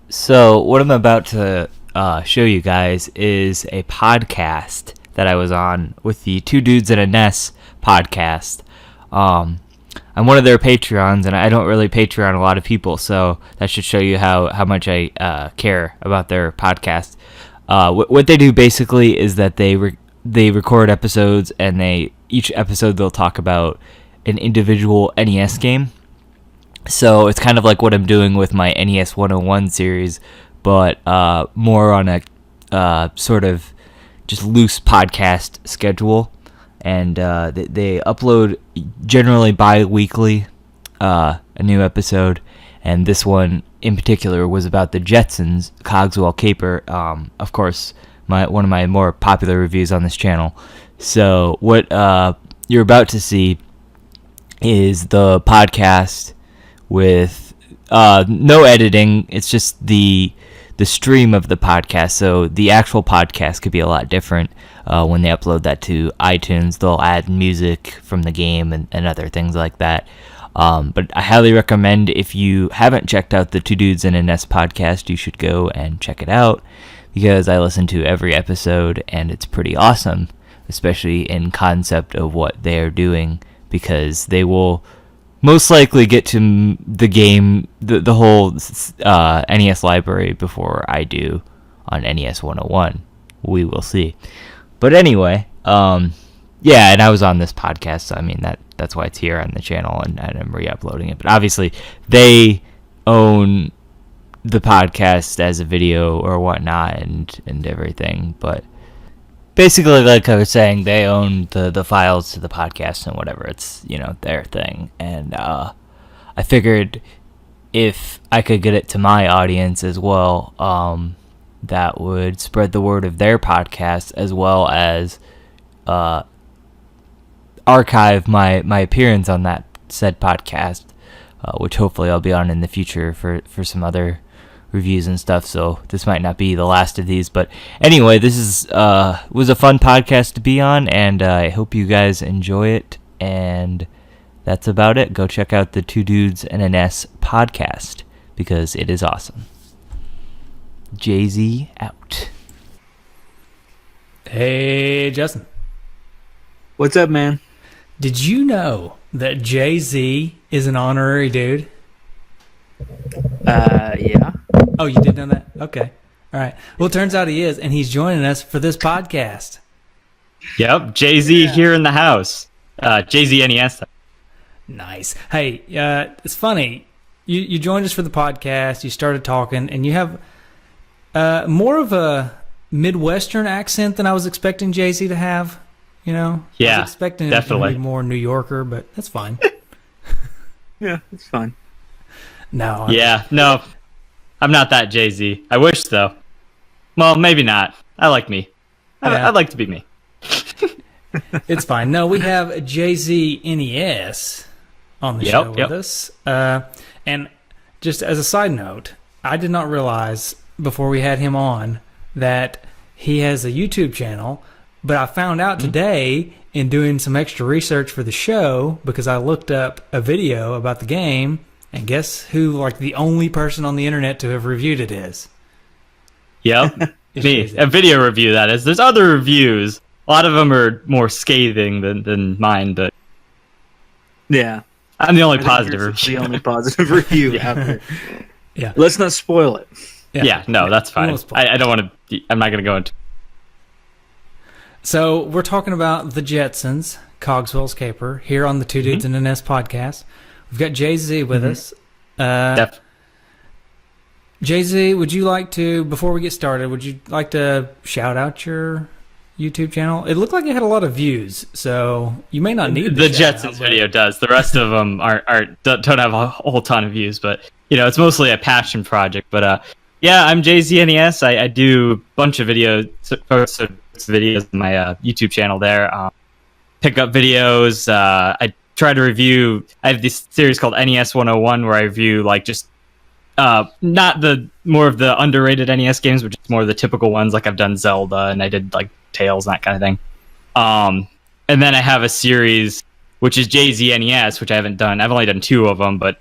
So what I'm about to show you guys is a podcast that I was on with the Two Dudes and a NES podcast. I'm one of their Patreons, and I don't really Patreon a lot of people, so that should show you how much I care about their podcast. What they do basically is that they record episodes, and each episode they'll talk about an individual NES game. So it's kind of like what I'm doing with my NES 101 series, but more on a sort of just loose podcast schedule. And they upload generally bi-weekly a new episode. And this one in particular was about the Jetsons Cogswell caper. Of course, one of my more popular reviews on this channel. So what you're about to see is the podcast with no editing. It's just the stream of the podcast. So the actual podcast could be a lot different when they upload that to iTunes. They'll add music from the game and other things like that. But I highly recommend, if you haven't checked out the Two Dudes and a NES podcast, you should go and check it out, because I listen to every episode and it's pretty awesome, especially in concept of what they are doing, because they will most likely get to the game, the whole NES library before I do on NES 101. We will see. But anyway, yeah, and I was on this podcast, so I mean that's why it's here on the channel, and I'm re-uploading it. But obviously, they own the podcast as a video or whatnot and everything. But basically, like I was saying, they own the files to the podcast and whatever. It's, their thing. And I figured if I could get it to my audience as well, that would spread the word of their podcast, as well as archive my appearance on that said podcast, which hopefully I'll be on in the future for some other reviews and stuff. So this might not be the last of these, but anyway, this was a fun podcast to be on, and I hope you guys enjoy it. And that's about it. Go check out the Two Dudes and a NES podcast, because it is awesome. JZ out. Hey, Justin. What's up, man? Did you know that Jay-Z is an honorary dude? Yeah. Oh, you did know that? Okay. All right. Well, it turns out he is, and he's joining us for this podcast. Yep, Jay-Z here in the house. JZNES. Nice. Hey, it's funny. You joined us for the podcast. You started talking, and you have more of a Midwestern accent than I was expecting Jay-Z to have. Yeah, I was expecting definitely. it to be more New Yorker, but that's fine. Yeah, it's fine. No. No, I'm not that Jay-Z. I wish though. Well, maybe not. I like me. Yeah. I'd like to be me. It's fine. No, we have JZNES on the show with us. And just as a side note, I did not realize before we had him on that he has a YouTube channel, but I found out today in doing some extra research for the show, because I looked up a video about the game, and guess who, like, the only person on the internet to have reviewed it is? Yep, me. A video review, that is. There's other reviews. A lot of them are more scathing than mine, but Yeah. I'm the only positive The review. only positive review out there. Yeah. Let's not spoil it. Yeah, no, that's fine. I don't want to. I'm not going to go into. So we're talking about the Jetsons, Cogswell's caper, here on the Two Dudes and a NES podcast. We've got Jay-Z with us. Jay-Z, would you like to, before we get started, would you like to shout out your YouTube channel? It looked like it had a lot of views, so you may not need The Jetsons video does. The rest of them don't have a whole ton of views, but it's mostly a passion project. But yeah, I'm JZNES. I do a bunch of videos on my YouTube channel there. Pickup videos. I try to review. I have this series called NES 101 where I review just not the more of the underrated NES games, but just more of the typical ones. Like I've done Zelda and I did Tales and that kind of thing. And then I have a series which is JZNES, which I haven't done. I've only done 2 of them, but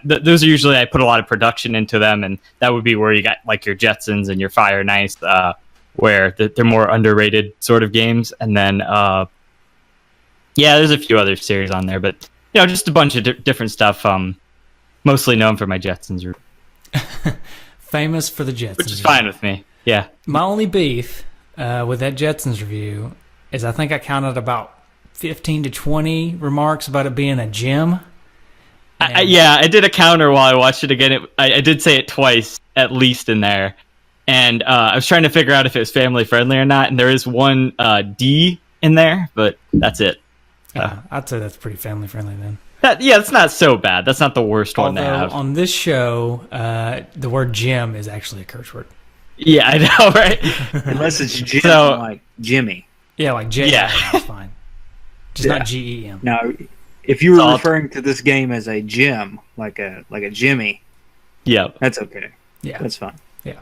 those are usually, I put a lot of production into them, and that would be where you got like your Jetsons and your Fire and Ice, where they're more underrated sort of games. And then there's a few other series on there, but just a bunch of different stuff. Mostly known for my Jetsons review. Famous for the Jetsons, which is fine with me. Yeah. My only beef with that Jetsons review is I think I counted about 15 to 20 remarks about it being a gym. I did a counter while I watched it again. I did say it twice, at least, in there. And I was trying to figure out if it was family friendly or not. And there is one D in there, but that's it. I'd say that's pretty family friendly then. It's not so bad. That's not the worst one to have. On this show, the word gym is actually a curse word. Yeah, I know, right? Unless it's Jim, like Jimmy. Yeah, like J. Yeah, that's fine. Just not GEM. Now, if you were referring to this game as a gym, like a Jimmy, that's okay. Yeah, that's fine. Yeah.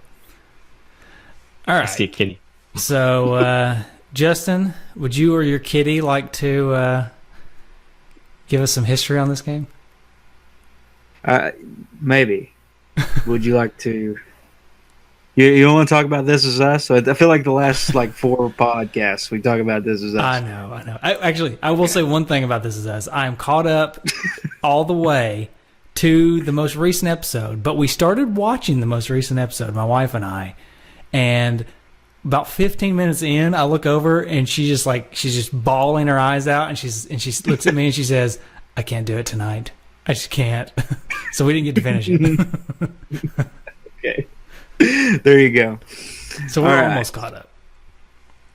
All right. I see a kitty. So, Justin, would you or your kitty like to give us some history on this game? Maybe. Would you like to? You don't want to talk about This Is Us? So I feel like the last 4 podcasts we talk about This Is Us. I know. I will say one thing about This Is Us. I am caught up all the way to the most recent episode, but we started watching the most recent episode, my wife and I, and about 15 minutes in, I look over and she's just bawling her eyes out, and she looks at me and she says, "I can't do it tonight. I just can't." So we didn't get to finish it. Okay. There you go. So we're almost caught up.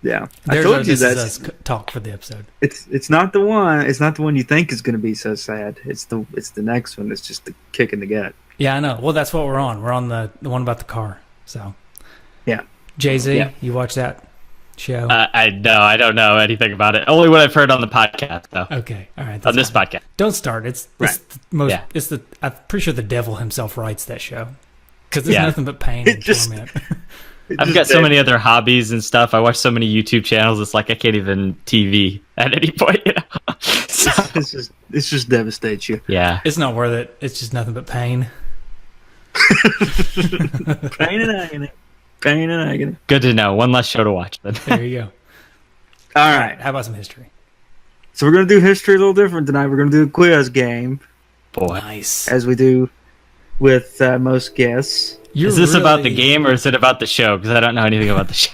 Yeah, There's I told you that talk for the episode. It's not the one. It's not the one you think is going to be so sad. It's the next one. It's just the kick in the gut. Yeah, I know. Well, that's what we're on. We're on the one about the car. So yeah, JZ, you watch that show? I don't know anything about it. Only what I've heard on the podcast, though. Okay, all right. On this podcast. Don't start. It's the most. Yeah. I'm pretty sure the devil himself writes that show. Because there's nothing but pain and torment. I've got so many other hobbies and stuff. I watch so many YouTube channels. It's like I can't even TV at any point. So, it's just devastates you. Yeah, it's not worth it. It's just nothing but pain. Pain and agony. Pain and agony. Good to know. One less show to watch then. There you go. All right. How about some history? So we're gonna do history a little different tonight. We're gonna do a quiz game. Boy, nice. As we do with most guests. Is this about the game or is it about the show? Because I don't know anything about the show.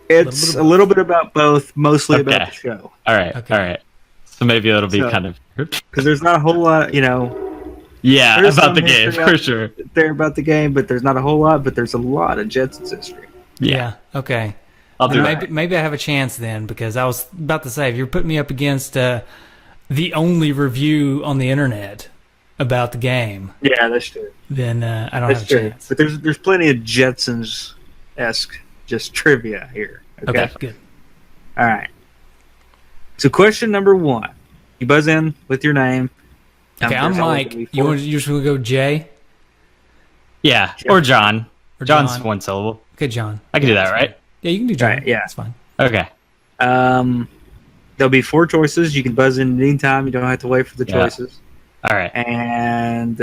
It's a little bit about both, mostly about the show. All right, all right. So maybe it'll be kind of... Because there's not a whole lot, Yeah, about the game, for sure. There about the game, but there's not a whole lot, but there's a lot of Jetsons history. Yeah, okay. I'll do that. Maybe I have a chance then, because I was about to say, if you're putting me up against the only review on the internet about the game. Yeah, that's true. Then I don't have a chance. But there's plenty of Jetsons-esque just trivia here. Okay, good. All right. So question number 1. You buzz in with your name. Okay, I'm Mike. You just want to go Jay? Yeah, or John. John's one syllable. Okay, John. I can do that, right? Yeah, you can do John. Right, yeah. That's fine. Okay. There'll be 4 choices. You can buzz in at any time. You don't have to wait for the choices. All right. And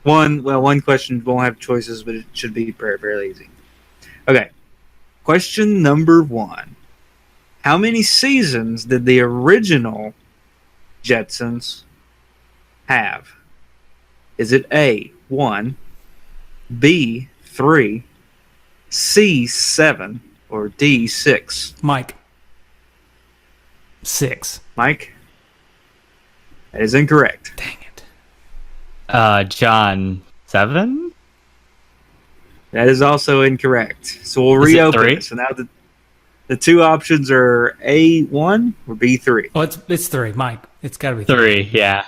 one question won't have choices, but it should be fairly easy. Okay. Question number 1. How many seasons did the original Jetsons have? Is it A, 1, B, 3, C, 7, or D, 6? Mike. 6. Mike? That is incorrect. Dang it. John, 7? That is also incorrect. So we'll reopen it. So now the 2 options are A1 or B3. Oh, it's 3, Mike. It's got to be 3, yeah.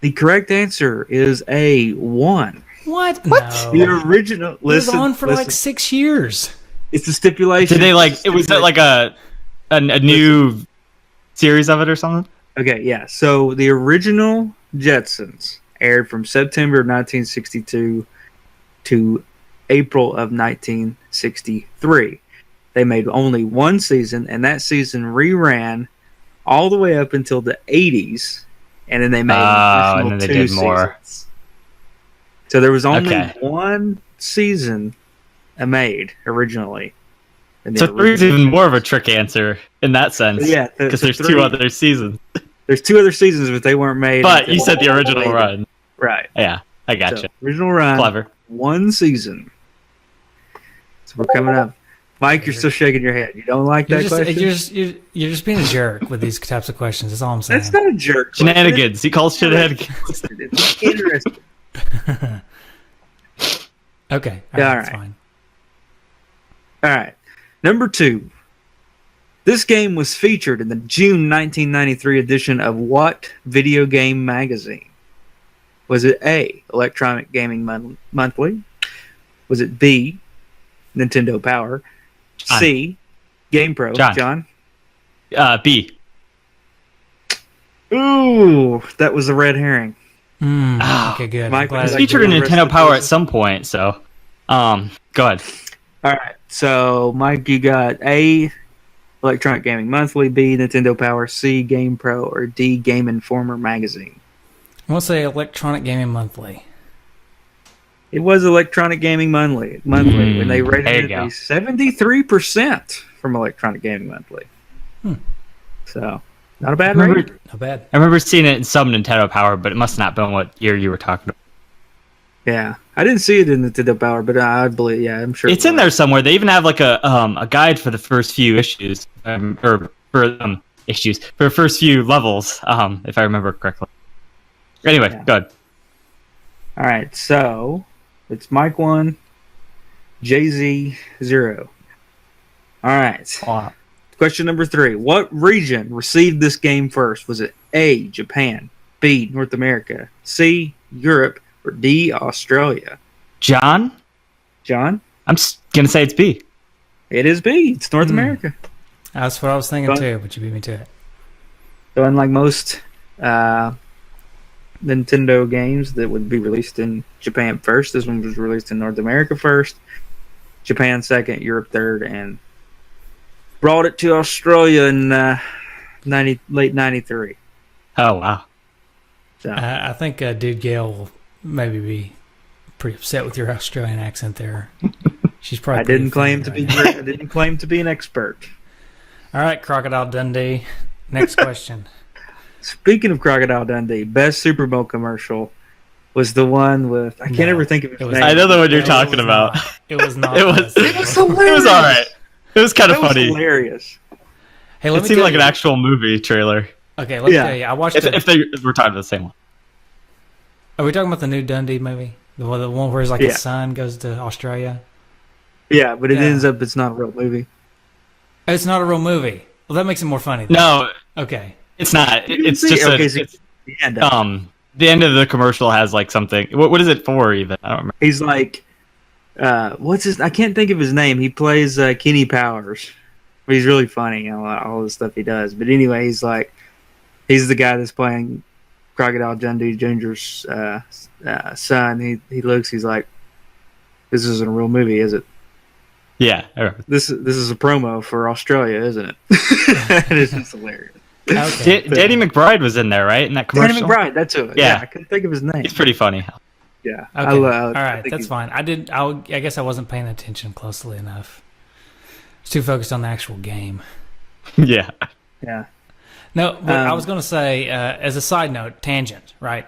The correct answer is A1. What? What? No. The original. Listen, it was on for like 6 years. It's a stipulation. Did they was it like a new series of it or something? Okay, yeah. So the original Jetsons aired from September of 1962 to April of 1963. They made only 1 season, and that season reran all the way up until the 80s, and then they made and an then they additional did more. seasons. So there was only Okay. one season made originally. in the So 3 is original. even more of a trick answer in that sense. Yeah, because so there's 3 2 other seasons. There's 2 other seasons, but they weren't made. But until you said the original later. run. Right. Yeah, I gotcha. So, original run. Clever. 1 season. So we're coming up. Mike, you're still shaking your head. You don't like that question? You're just being a jerk with these types of questions. That's all I'm saying. That's not a jerk question. Shenanigans. He calls shenanigans. It's interesting. Okay. All That's right. fine. All right. Number 2. This game was featured in the June 1993 edition of what video game magazine? Was it A, Electronic Gaming Monthly? Was it B, Nintendo Power? John. C, GamePro? John. B. Ooh, that was a red herring. Okay, good. Mike, I'm glad like It's I- featured in the rest Nintendo of the Power at quizzes? some point, so go ahead. All right. So, Mike, you got A, Electronic Gaming Monthly, B, Nintendo Power, C, GamePro, or D, Game Informer magazine? I want to say Electronic Gaming Monthly. It was Electronic Gaming Monthly when they rated there you it go. a 73% from Electronic Gaming Monthly. So, not a bad rating. Not bad. I remember seeing it in some Nintendo Power, but it must not have been what year you were talking about. Yeah, I didn't see it in Nintendo Power, but I believe, yeah, I'm sure It's it in was. there somewhere. They even have like a guide for the first few issues, or for issues for the first few levels, if I remember correctly. Anyway, Yeah. good. All right, so it's Mike 1, JZ 0. All right. Question number 3. What region received this game first? Was it A, Japan, B, North America, C, Europe, or D, Australia? John, John? I'm gonna say it's B. It is B. It's North America. That's what I was thinking Go too, but you beat me to it. So unlike most Nintendo games that would be released in Japan first, this one was released in North America first, Japan second, Europe third, and brought it to Australia in late 93. Oh wow. So I think Dude Gale will maybe be pretty upset with your Australian accent there. She's probably. I didn't pretty claim to offended be right now. I didn't claim to be an expert. All right, Crocodile Dundee. Next question. Speaking of Crocodile Dundee, best Super Bowl commercial was the one with I can't No, ever think of his it was- name. I know the one you're It talking was about. not. It was not. It was. It was It hilarious. was all right. It was kind of That was funny. hilarious. Hey, let It me seemed tell like you. an actual movie trailer. Okay, let me Yeah. tell you. I watched If, it. if they were talking about the same one. Are we talking about the new Dundee movie? The one where his like Yeah. his son goes to Australia? Yeah, but it Yeah. ends up it's not a real movie. It's not a real movie. Well, that makes it more funny. Then. No, Okay. it's not. You It's see- just okay, a, so it's, the end. the end of the commercial has like something. What is it for even? I don't remember. He's like, what's his? I can't think of his name. He plays Kenny Powers, but he's really funny. All the stuff he does. But anyway, he's the guy that's playing Crocodile Dundee Jr.'s son. He looks. He's like, this isn't a real movie, is it? Yeah, I remember. This is a promo for Australia, isn't it? And it's just hilarious. Okay. Danny McBride was in there, right? In that Danny commercial. McBride, that's who. Yeah. I couldn't think of his name. He's pretty funny. Yeah, Okay. I All right, think that's he's- fine. I guess I wasn't paying attention closely enough. I was too focused on the actual game. Yeah. Yeah. No, but I Um, was going to say, as a side note, tangent, right?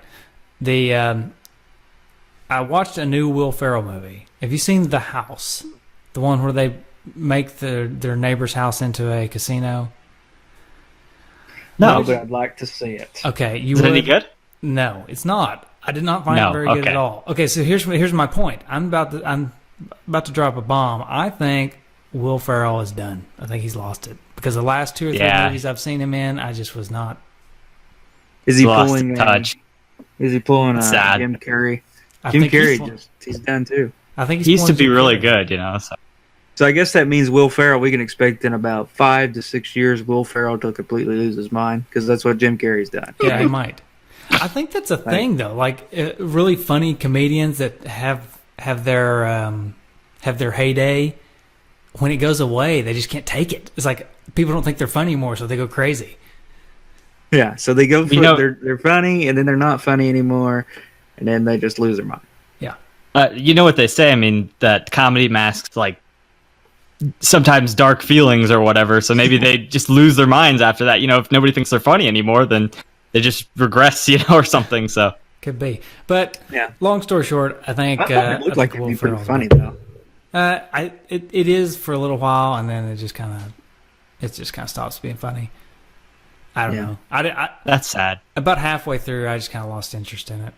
I watched a new Will Ferrell movie. Have you seen The House? The one where they make their neighbor's house into a casino? No, No. but I'd like to see it. Okay, you Is it would? any good? No, it's not. I did not find No, it very good okay. at all. Okay, so here's my point. I'm about to drop a bomb. I think Will Ferrell is done. I think he's lost it because the last 2 or 3 Yeah. movies I've seen him in, I just was not. Is he Lost pulling? touch. Is he pulling Sad. Jim Carrey? I Jim think Carrey he's done too. I think He used to pulling be Jim really Carrey. good, you know. So. So I guess that means Will Ferrell. We can expect in about 5 to 6 years, Will Ferrell to completely lose his mind because that's what Jim Carrey's done. Yeah, he might. I think that's a thing though. Like really funny comedians that have their heyday. When it goes away, they just can't take it. It's like people don't think they're funny anymore, so they go crazy. Yeah, so they go for they're funny, and then they're not funny anymore, and then they just lose their mind. Yeah. You know what they say? I mean, that comedy masks like sometimes dark feelings or whatever. So maybe they just lose their minds after that. You know, if nobody thinks they're funny anymore, then they just regress, or something. So could be. But yeah. Long story short, I think it looked like it'd be pretty funny though. It is for a little while, and then it just kind of stops being funny. I don't know. That's sad. About halfway through, I just kind of lost interest in it.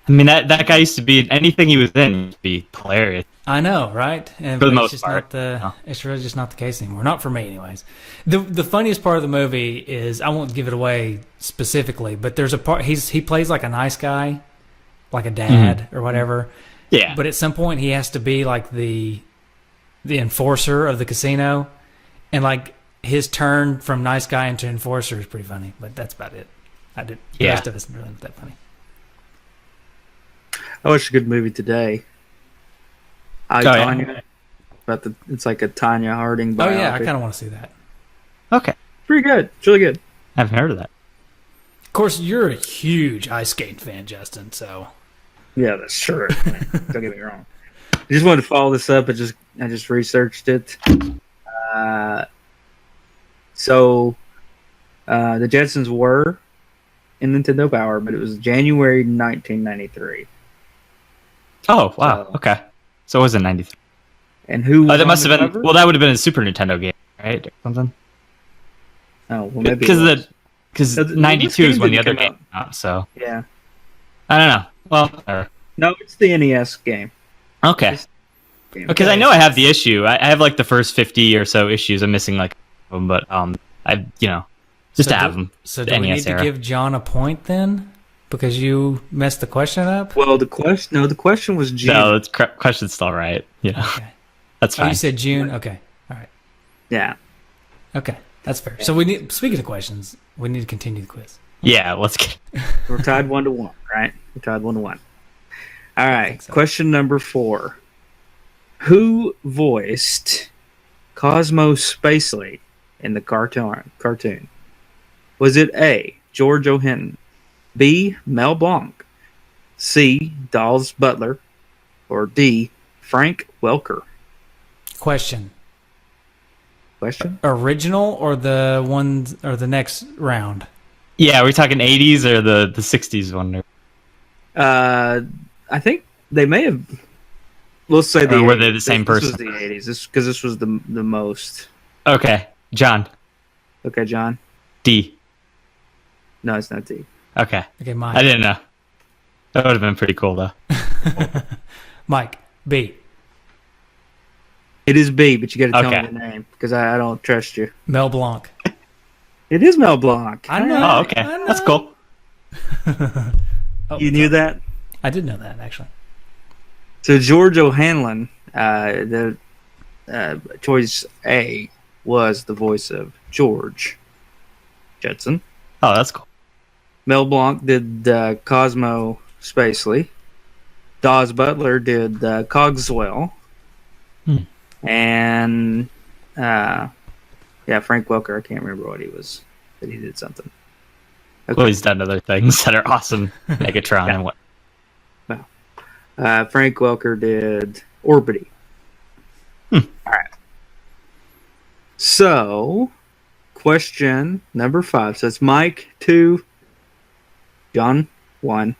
I mean, that guy used to be anything he was in used to be hilarious. I know, right? And for the most part, it's really just not the case anymore. Not for me, anyways. The funniest part of the movie is, I won't give it away specifically, but there's a part he plays like a nice guy, like a dad or whatever. Yeah. But at some point, he has to be like the enforcer of the casino, and like his turn from nice guy into enforcer is pretty funny. But that's about it. The rest of it's really not that funny. I watched a good movie today. Tanya. It's like a Tanya Harding biopic. Oh yeah, I kind of want to see that. Okay. Pretty good. It's really good. I haven't heard of that. Of course, you're a huge ice skating fan, Justin. So. Yeah, that's true. Don't get me wrong. I just wanted to follow this up. I just researched it. So the Jetsons were in Nintendo Power, but it was January 1993. Oh wow! Okay, so it wasn't 93. And who? That must have been. Well, that would have been a Super Nintendo game, right? Or something. Oh well, maybe because 92 is when the other game came out. So yeah, I don't know. Well, no, it's the NES game. Okay. Because I know I have the issue. I have like the first 50 or so issues. I'm missing like them, but I just to have them. So do we need to give John a point then? Because you messed the question up? Well, the question was June. No, the question's still right. Okay. That's fine. Oh, you said June? Okay. All right. Yeah. Okay. That's fair. So speaking of questions, we need to continue the quiz. Yeah, let's get... We're tied 1-1, right? We're tied 1-1. All right. So. Question number 4. Who voiced Cosmo Spacely in the cartoon? Was it A, George O'Henton, B, Mel Blanc, C, Dawes Butler, or D, Frank Welker? Question. Original or the one or the next round? Yeah, are we talking 80s or the 60s one? I think they may have. Let's say were they the same person? This was the 80s. Because this was the most. Okay, John. Okay, John. D. No, it's not D. Okay, Mike. I didn't know. That would have been pretty cool, though. Mike, B. It is B, but you got to tell me the name because I don't trust you. Mel Blanc. It is Mel Blanc. I know. Oh, okay. That's cool. You knew that? I did know that, actually. So George O'Hanlon, the choice A, was the voice of George Jetson. Oh, that's cool. Mel Blanc did Cosmo Spacely. Dawes Butler did Cogswell. And Frank Welker, I can't remember what he was, but he did something. Okay. Well, he's done other things that are awesome. Megatron and what. Frank Welker did Orbity. All right. So, question number 5. So it's Mike 2, John 1.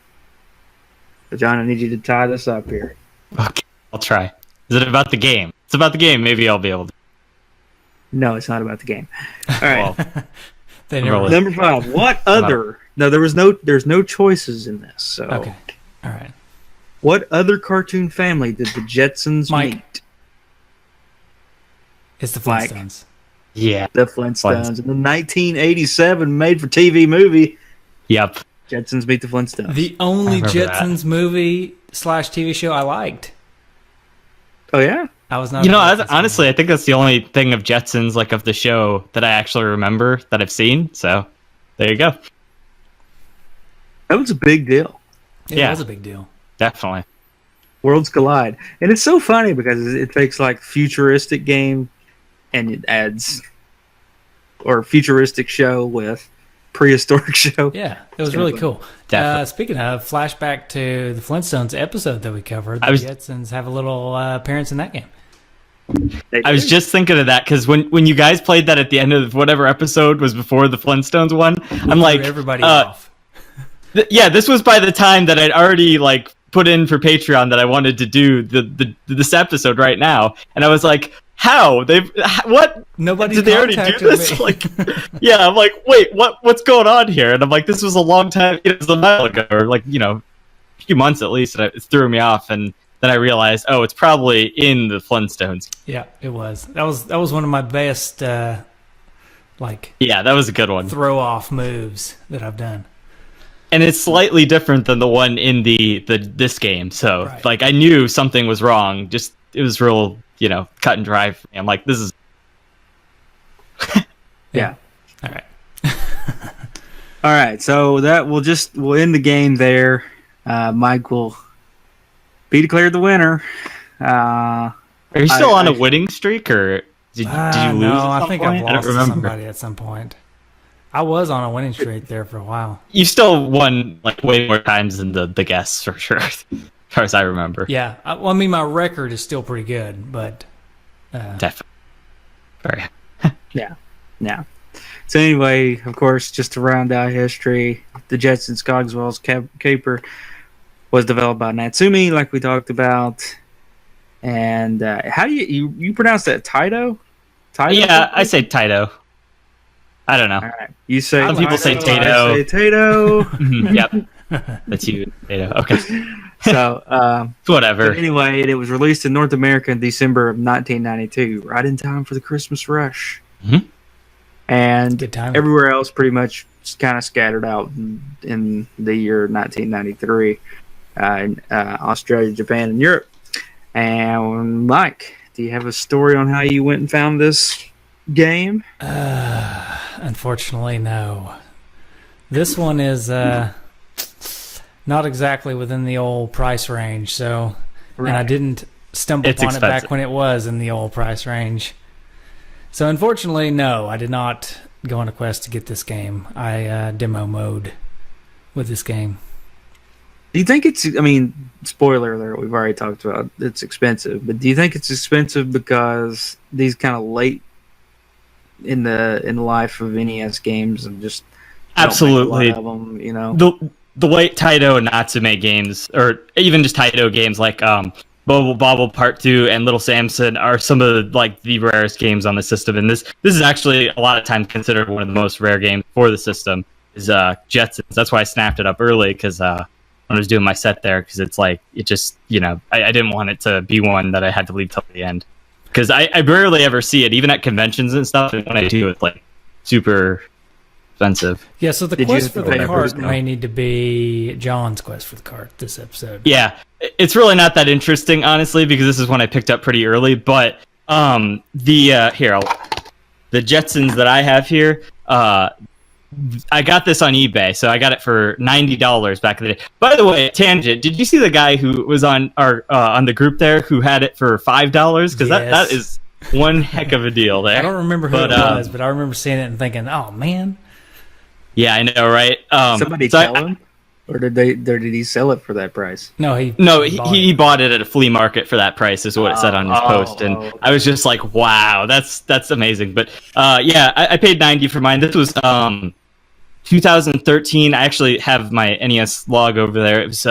So John, I need you to tie this up here. Okay, I'll try. Is it about the game? It's about the game. Maybe I'll be able to. No, it's not about the game. All right. Well, number 5. What other? No, there's no choices in this. So okay. All right. What other cartoon family did the Jetsons meet? It's the Flintstones. Yeah. The Flintstones. In the 1987 made-for-TV movie. Yep. Jetsons meet the Flintstones. The only Jetsons movie / TV show I liked. Oh, yeah? I was not. Honestly, I think that's the only thing of Jetsons, like of the show, that I actually remember that I've seen. So, there you go. That was a big deal. It was a big deal. Definitely. Worlds collide. And it's so funny because it takes like futuristic game and it adds or futuristic show with prehistoric show. Yeah, it was really cool. Definitely. Speaking of, flashback to the Flintstones episode that we covered. The Jetsons have a little appearance in that game. I was just thinking of that because when you guys played that at the end of whatever episode was before the Flintstones one, I'm like, everybody off. Yeah, this was by the time that I'd already like put in for Patreon that I wanted to do this episode right now, and I was like, how what? Nobody did they already do this? Me. Like, yeah, I'm like, wait, what's going on here? And I'm like, this was a long time, it was a while ago, or like a few months at least, and it threw me off, and then I realized, oh, it's probably in the Flintstones. Yeah, it was. That was one of my best, yeah, that was a good one. Throw off moves that I've done. And it's slightly different than the one in this game. So, right. Like, I knew something was wrong. Just it was real, cut and dry for me. I'm like, this is. Yeah. All right. All right. So we'll end the game there. Mike will be declared the winner. Are you still on a winning streak, or did you lose? No, I think point? I've lost to somebody at some point. I was on a winning streak there for a while. You still won like way more times than the guests for sure, as far as I remember. Yeah, I mean my record is still pretty good, but definitely. Very. Yeah. So anyway, of course, just to round out history, the Jetsons Cogswell's caper was developed by Natsumi, like we talked about. And how do you pronounce that? Taito? Yeah, I say Taito. I don't know. All right. You say some people say Tato. I say Tato. Yep. That's you, Tato. Okay. So whatever. Anyway, it was released in North America in December of 1992, right in time for the Christmas rush. Mm-hmm. And good time. Everywhere else pretty much kind of scattered out in the year 1993 in Australia, Japan, and Europe. And Mike, do you have a story on how you went and found this game? Unfortunately, no. This one is not exactly within the old price range, so right. And I didn't stumble upon it back when it was in the old price range. So unfortunately, no, I did not go on a quest to get this game. I demo mode with this game. Do you think it's, I mean, spoiler alert, we've already talked about it's expensive, but do you think it's expensive because these kind of late in the life of NES games and just absolutely don't make a lot of them, you know? The late Taito and Natsume games, or even just Taito games like Bobble Bobble Part 2 and Little Samson are some of the rarest games on the system, and this is actually a lot of times considered one of the most rare games for the system is Jetsons. That's why I snapped it up early, because when I was doing my set there, because it's like, it just, I didn't want it to be one that I had to leave till the end, because I rarely ever see it, even at conventions and stuff, and when I do, it's like super expensive. Yeah, so the quest for the cart may need to be John's quest for the cart this episode. Yeah, it's really not that interesting, honestly, because this is one I picked up pretty early, but the Jetsons that I have here, I got this on eBay, so I got it for $90 back in the day. By the way, tangent, did you see the guy who was on our on the group there who had it for $5? Because that is one heck of a deal there. I don't remember who it was, but I remember seeing it and thinking, oh, man. Yeah, I know, right? Somebody tell him? Or did he sell it for that price? No, he bought it at a flea market for that price, is what it said on his post, and I was just like, "Wow, that's amazing." But yeah, I paid $90 for mine. This was 2013. I actually have my NES log over there. It was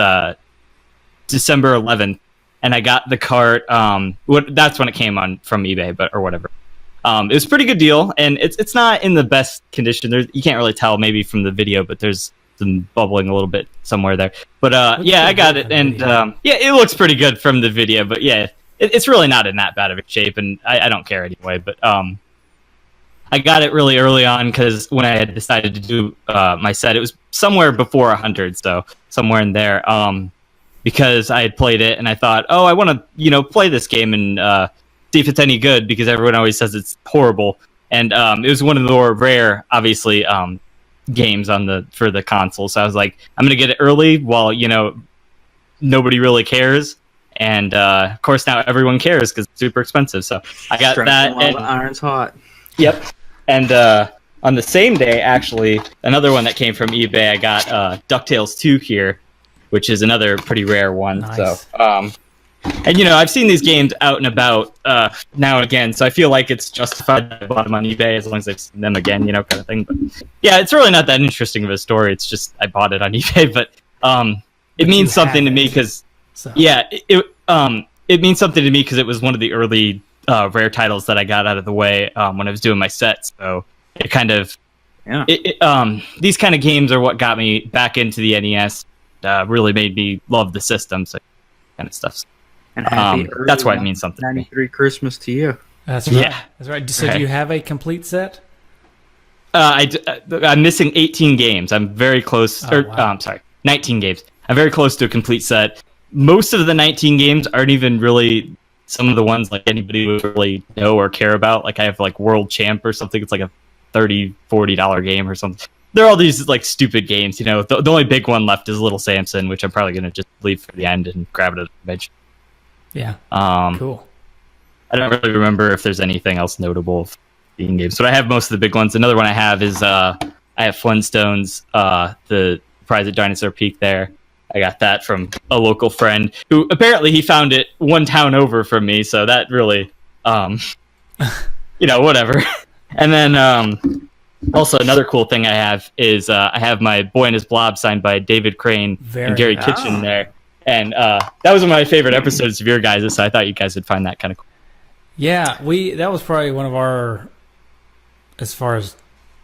December 11th, and I got the cart. That's when it came on from eBay, or whatever. It was a pretty good deal, and it's not in the best condition. You can't really tell maybe from the video, but there's some bubbling a little bit somewhere there. But yeah, I got it, and yeah, it looks pretty good from the video. But yeah, it's really not in that bad of a shape, and I don't care anyway. But I got it really early on, because when I had decided to do my set, it was somewhere before 100, so somewhere in there. Because I had played it, and I thought, oh, I want to play this game and see if it's any good, because everyone always says it's horrible. And it was one of the more rare, obviously, games for the console. So I was like, I'm gonna get it early while nobody really cares. And of course now everyone cares because it's super expensive. So I got that. And the iron's hot. Yep. And on the same day, actually, another one that came from eBay, I got DuckTales 2 here, which is another pretty rare one. Nice. So, and I've seen these games out and about now and again, so I feel like it's justified that I bought them on eBay as long as I've seen them again, kind of thing. But yeah, it's really not that interesting of a story. It's just I bought it on eBay, but it means something to me because it means something to me because it was one of the early rare titles that I got out of the way when I was doing my set. So it kind of these kind of games are what got me back into the NES. Really made me love the system, so kind of stuff. And that's why it means something. 93 Christmas to you. That's right. Yeah. That's right. So do you have a complete set? I'm missing 18 games. I'm very close. I'm sorry, 19 games. I'm very close to a complete set. Most of the 19 games aren't even really some of the ones like anybody would really know or care about. Like I have like World Champ or something. It's like a $30-$40 game or something. They're all these like stupid games. The only big one left is Little Samson, which I'm probably going to just leave for the end and grab it at the bench. Yeah. Cool. I don't really remember if there's anything else notable being games, but I have most of the big ones. Another one I have is I have Flintstones, the prize at Dinosaur Peak there. I got that from a local friend who apparently he found it one town over from me, so that really, whatever. And then also another cool thing I have is I have my Boy and His Blob signed by David Crane and Gary Kitchen there. And that was one of my favorite episodes of your guys', so I thought you guys would find that kind of cool. Yeah, that was probably one of our, as far as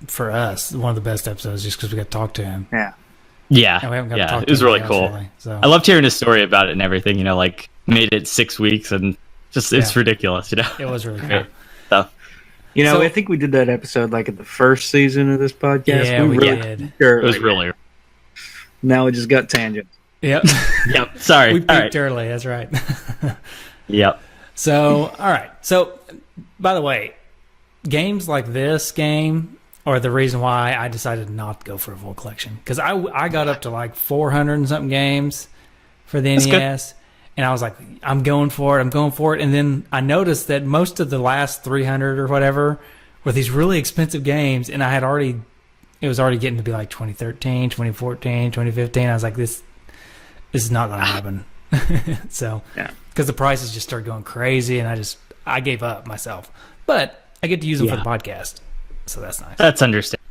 for us, one of the best episodes just because we got to talk to him. Yeah, and we haven't got to talk to it was him really yet, cool. Really, so. I loved hearing his story about it and everything, like made it 6 weeks and just, it's ridiculous, It was really cool. So, I think we did that episode like at the first season of this podcast. Yeah, we did. It was really. Now we just got tangent. Yep. Yep. Sorry. We peaked early. That's right. Yep. So, all right. So, by the way, games like this game are the reason why I decided not to go for a full collection. Because I got up to like 400 and something games for the NES. And I was like, I'm going for it. And then I noticed that most of the last 300 or whatever were these really expensive games. And it was already getting to be like 2013, 2014, 2015. I was like, this is not going to happen. So, because the prices just started going crazy, and I gave up myself. But I get to use them for the podcast, so that's nice. That's understandable.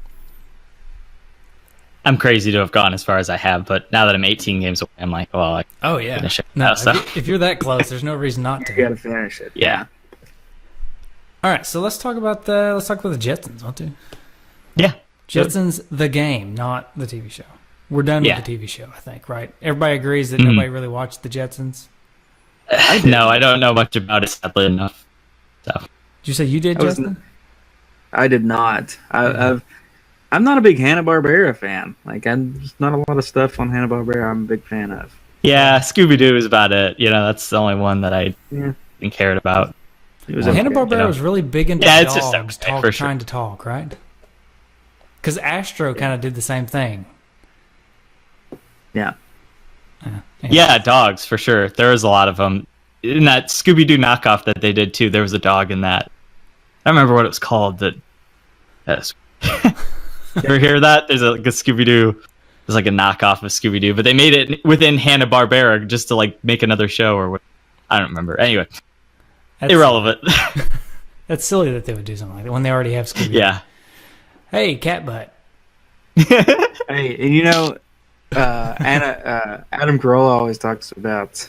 I'm crazy to have gone as far as I have, but now that I'm 18 games away, I'm like, well, finish it. No, if you're that close, there's no reason not to. You got to finish it. Yeah. All right, so let's talk about the Jetsons, want to? Yeah. Jetsons the game, not the TV show. We're done with the TV show, I think, right? Everybody agrees that nobody really watched the Jetsons? No, I don't know much about it, sadly enough. So. Did you say you did, Justin? I did not. I'm not a big Hanna-Barbera fan. Like, there's not a lot of stuff on Hanna-Barbera I'm a big fan of. Yeah, Scooby-Doo is about it. That's the only one that I cared about. Hanna-Barbera was really big into dogs trying to talk, right? Because Astro kind of did the same thing. Yeah. Yeah, dogs, for sure. There was a lot of them. In that Scooby-Doo knockoff that they did, too, there was a dog in that. I don't remember what it was called. You ever hear that? There's a Scooby-Doo. There's like a knockoff of Scooby-Doo, but they made it within Hanna-Barbera just to like make another show or what. I don't remember. Anyway, irrelevant. That's silly that they would do something like that when they already have Scooby-Doo. Yeah. Hey, cat butt. Hey, and Adam Carolla always talks about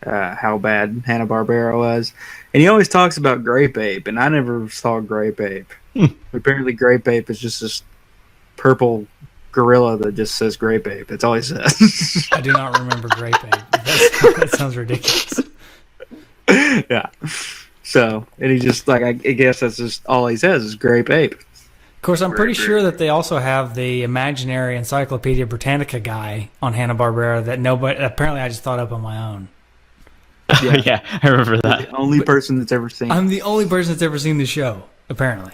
how bad Hanna-Barbera was. And he always talks about Grape Ape, and I never saw Grape Ape. Apparently Grape Ape is just this purple gorilla that just says Grape Ape. That's all he says. I do not remember Grape Ape. That sounds ridiculous. Yeah. So, and he just, I guess that's just all he says is Grape Ape. Of course, I'm pretty sure that they also have the imaginary Encyclopedia Britannica guy on Hanna-Barbera that apparently I just thought up on my own. Yeah, I remember that. The only person that's ever seen it. I'm the only person that's ever seen the show, apparently.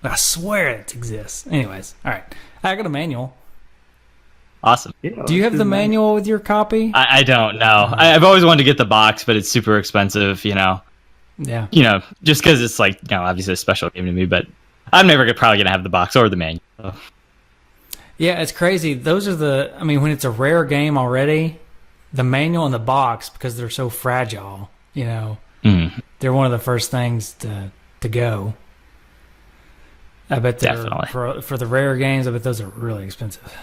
I swear it exists. Anyways, all right. I got a manual. Awesome. Yeah, do you have the manual with your copy? I don't know. I've always wanted to get the box, but it's super expensive, Yeah. Just because it's like, obviously a special game to me, but I'm never probably gonna have the box or the manual. So. Yeah, it's crazy. Those are when it's a rare game already, the manual and the box, because they're so fragile, they're one of the first things to go. I bet Definitely. For the rare games, I bet those are really expensive.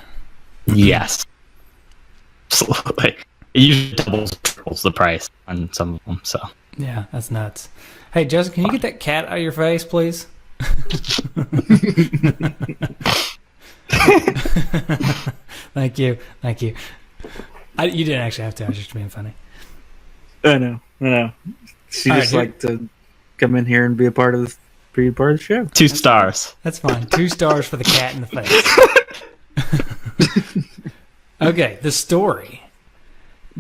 Yes. Absolutely. It usually doubles, triples the price on some of them, so. Yeah, that's nuts. Hey, Justin, can you get that cat out of your face, please? Thank you. You didn't actually have to. I was just being funny. I know. She just liked to come in here and be a part of the show. 2 stars. That's fine. 2 stars for the cat in the face. Okay, the story.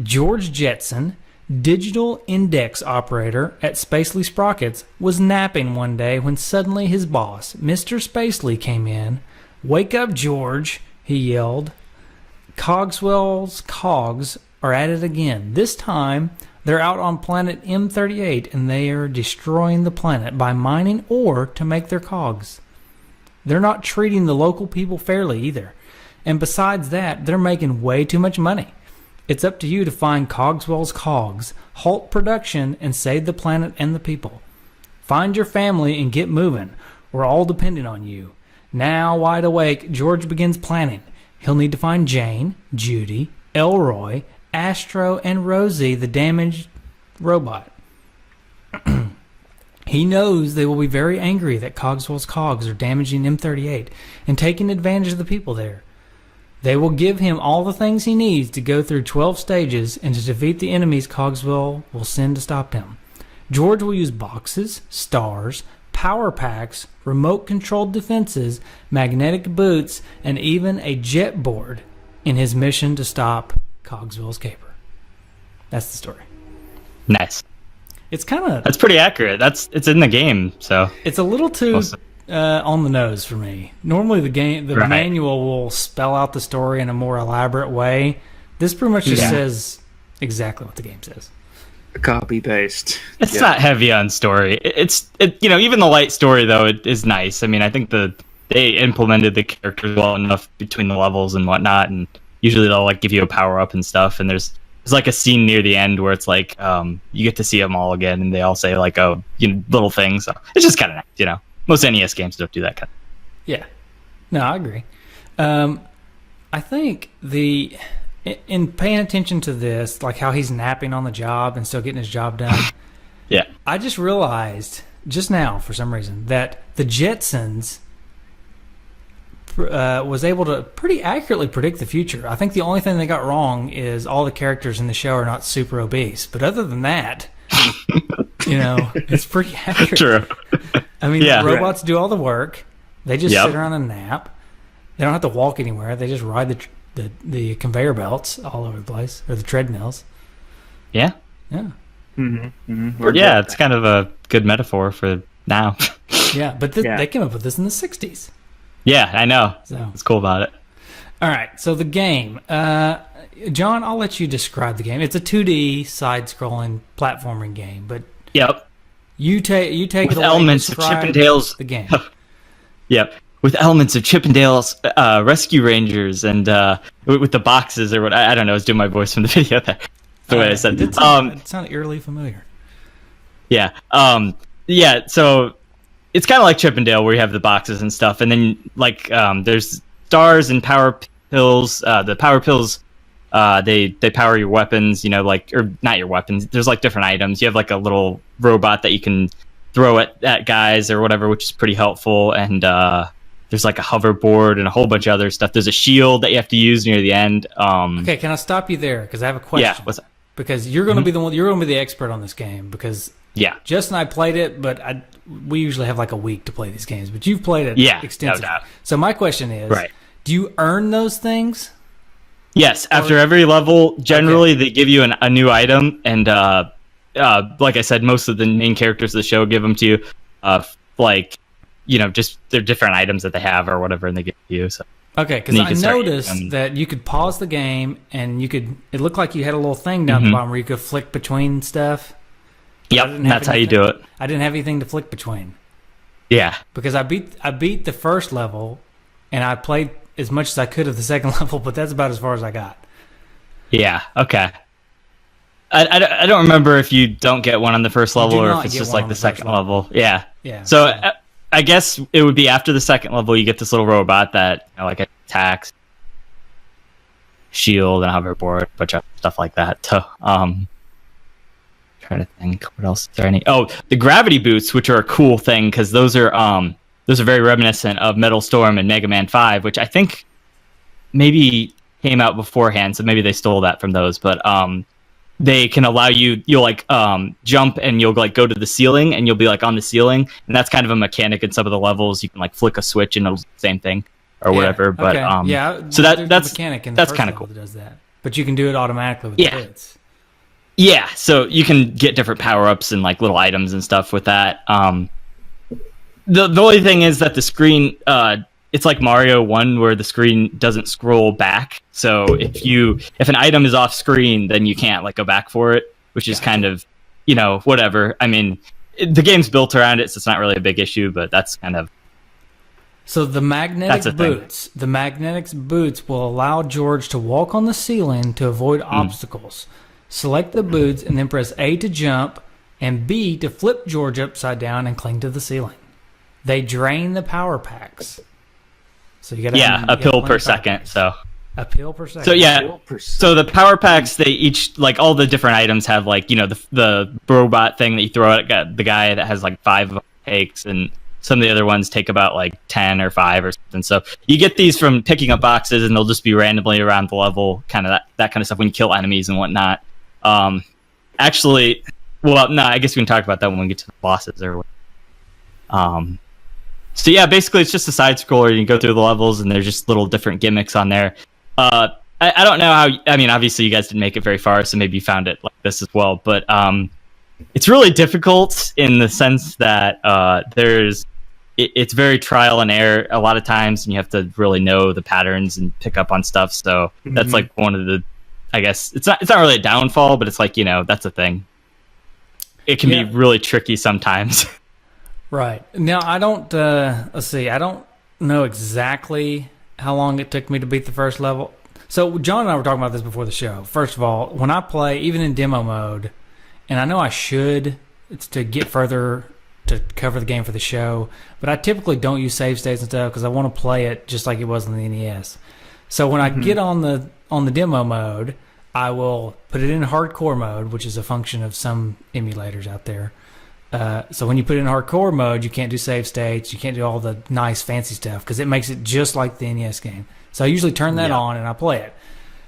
George Jetson, digital index operator at Spacely Sprockets, was napping one day when suddenly his boss, Mr. Spacely, came in. "Wake up, George," he yelled. Cogswell's cogs are at it again. This time, they're out on planet M38, and they are destroying the planet by mining ore to make their cogs. They're not treating the local people fairly either. And besides that, they're making way too much money. It's up to you to find Cogswell's cogs, halt production, and save the planet and the people. Find your family and get moving. We're all depending on you. Now, wide awake, George begins planning. He'll need to find Jane, Judy, Elroy, Astro, and Rosie, the damaged robot. He knows they will be very angry that Cogswell's cogs are damaging M38 and taking advantage of the people there. They will give him all the things he needs to go through 12 stages and to defeat the enemies Cogswell will send to stop him. George will use boxes, stars, power packs, remote-controlled defenses, magnetic boots, and even a jet board in his mission to stop Cogswell's caper. That's the story. Nice. It's kind of... That's pretty accurate. It's in the game, so... It's a little too on the nose for me. Normally the manual will spell out the story in a more elaborate way. This pretty much just says exactly what the game says. Copy paste. It's not heavy on story. Even the light story though, it is nice. I mean, I think they implemented the characters well enough between the levels and whatnot, and usually they'll give you a power up and stuff. And there's a scene near the end where it's you get to see them all again, and they all say little things. So it's just kind of nice, Most NES games don't do that kind of. Yeah, no, I agree. I think in paying attention to this, like how he's napping on the job and still getting his job done. Yeah. I just realized just now, for some reason, that the Jetsons was able to pretty accurately predict the future. I think the only thing they got wrong is all the characters in the show are not super obese. But other than that, it's pretty accurate. True. I mean, the robots do all the work. They just sit around and nap. They don't have to walk anywhere. They just ride the conveyor belts all over the place, or the treadmills. Yeah. Yeah. Mm-hmm. Mm-hmm. It's kind of a good metaphor for now. Yeah, but they came up with this in the 60s. Yeah, I know. So it's cool about it. All right, so the game. John, I'll let you describe the game. It's a 2D side-scrolling platforming game, but you take it with away. Elements of Chip and Dale's the game. Yep, with elements of Chip and Dale's Rescue Rangers and with the boxes or what I don't know. I was doing my voice from the video there. The way I said it sounded eerily familiar. Yeah. So it's kind of like Chip and Dale, where you have the boxes and stuff, and then there's stars and power pills. The power pills, they power your weapons. Or not your weapons. There's different items. You have a little robot that you can throw at guys or whatever, which is pretty helpful. And there's a hoverboard and a whole bunch of other stuff. There's a shield that you have to use near the end. Okay, can I stop you there? Because I have a question. Yeah, what's that? Because you're going to be the one. You're going to be the expert on this game. Because Justin and I played it, but we usually have a week to play these games. But you've played it extensively. No doubt. So my question is, do you earn those things? Yes, after every level, generally they give you a new item, and like I said, most of the main characters of the show give them to you. Just they're different items that they have or whatever, and they give you. So. Okay, because I noticed that you could pause the game, and it looked like you had a little thing down the bottom where you could flick between stuff. Yep, that's how you do it. I didn't have anything to flick between. Yeah. Because I beat the first level, and I played as much as I could of the second level, but that's about as far as I got. Yeah. Okay. I don't remember if you don't get one on the first level or if it's just like the second level. Yeah. Yeah. So I guess it would be after the second level you get this little robot that like attacks, shield, and hoverboard, a bunch of stuff like that. So, trying to think, what else is there? The gravity boots, which are a cool thing because those are very reminiscent of Metal Storm and Mega Man 5, which I think maybe came out beforehand, so maybe they stole that from those. But they can allow you'll like jump and you'll like go to the ceiling and you'll be like on the ceiling, and that's kind of a mechanic in some of the levels. You can like flick a switch and it'll do the same thing or whatever. But so that's mechanic in the that's first kind of level cool. That does that, but you can do it automatically with the bits. Yeah, so you can get different power-ups and like little items and stuff with that. The only thing is that the screen, it's like Mario 1 where the screen doesn't scroll back. So if an item is off screen, then you can't like go back for it, which is kind of, whatever. I mean, the game's built around it, so it's not really a big issue, but that's kind of. So the magnetic boots will allow George to walk on the ceiling to avoid obstacles. Select the boots and then press A to jump and B to flip George upside down and cling to the ceiling. They drain the power packs. So you got a pill per second. So a pill per second. So so the power packs, they each like all the different items have like the robot thing that you throw at the guy that has like 5 takes, and some of the other ones take about like 10 or 5 or something. So you get these from picking up boxes, and they'll just be randomly around the level, kind of that kind of stuff when you kill enemies and whatnot. Actually, well, no, I guess we can talk about that when we get to the bosses or. So yeah, basically it's just a side scroller. You can go through the levels, and there's just little different gimmicks on there. I don't know how. I mean, obviously you guys didn't make it very far, so maybe you found it like this as well. But it's really difficult in the sense that it's very trial and error a lot of times, and you have to really know the patterns and pick up on stuff. So that's like one of the. I guess it's not really a downfall, but it's like that's a thing. It can be really tricky sometimes. Right. Now, I don't, let's see, I don't know exactly how long it took me to beat the first level. So, John and I were talking about this before the show. First of all, when I play, even in demo mode, and I know I should, it's to get further to cover the game for the show, but I typically don't use save states and stuff because I want to play it just like it was on the NES. So, when I get on the demo mode, I will put it in hardcore mode, which is a function of some emulators out there. So when you put it in hardcore mode, you can't do save states. You can't do all the nice fancy stuff because it makes it just like the NES game. So I usually turn that on and I play it.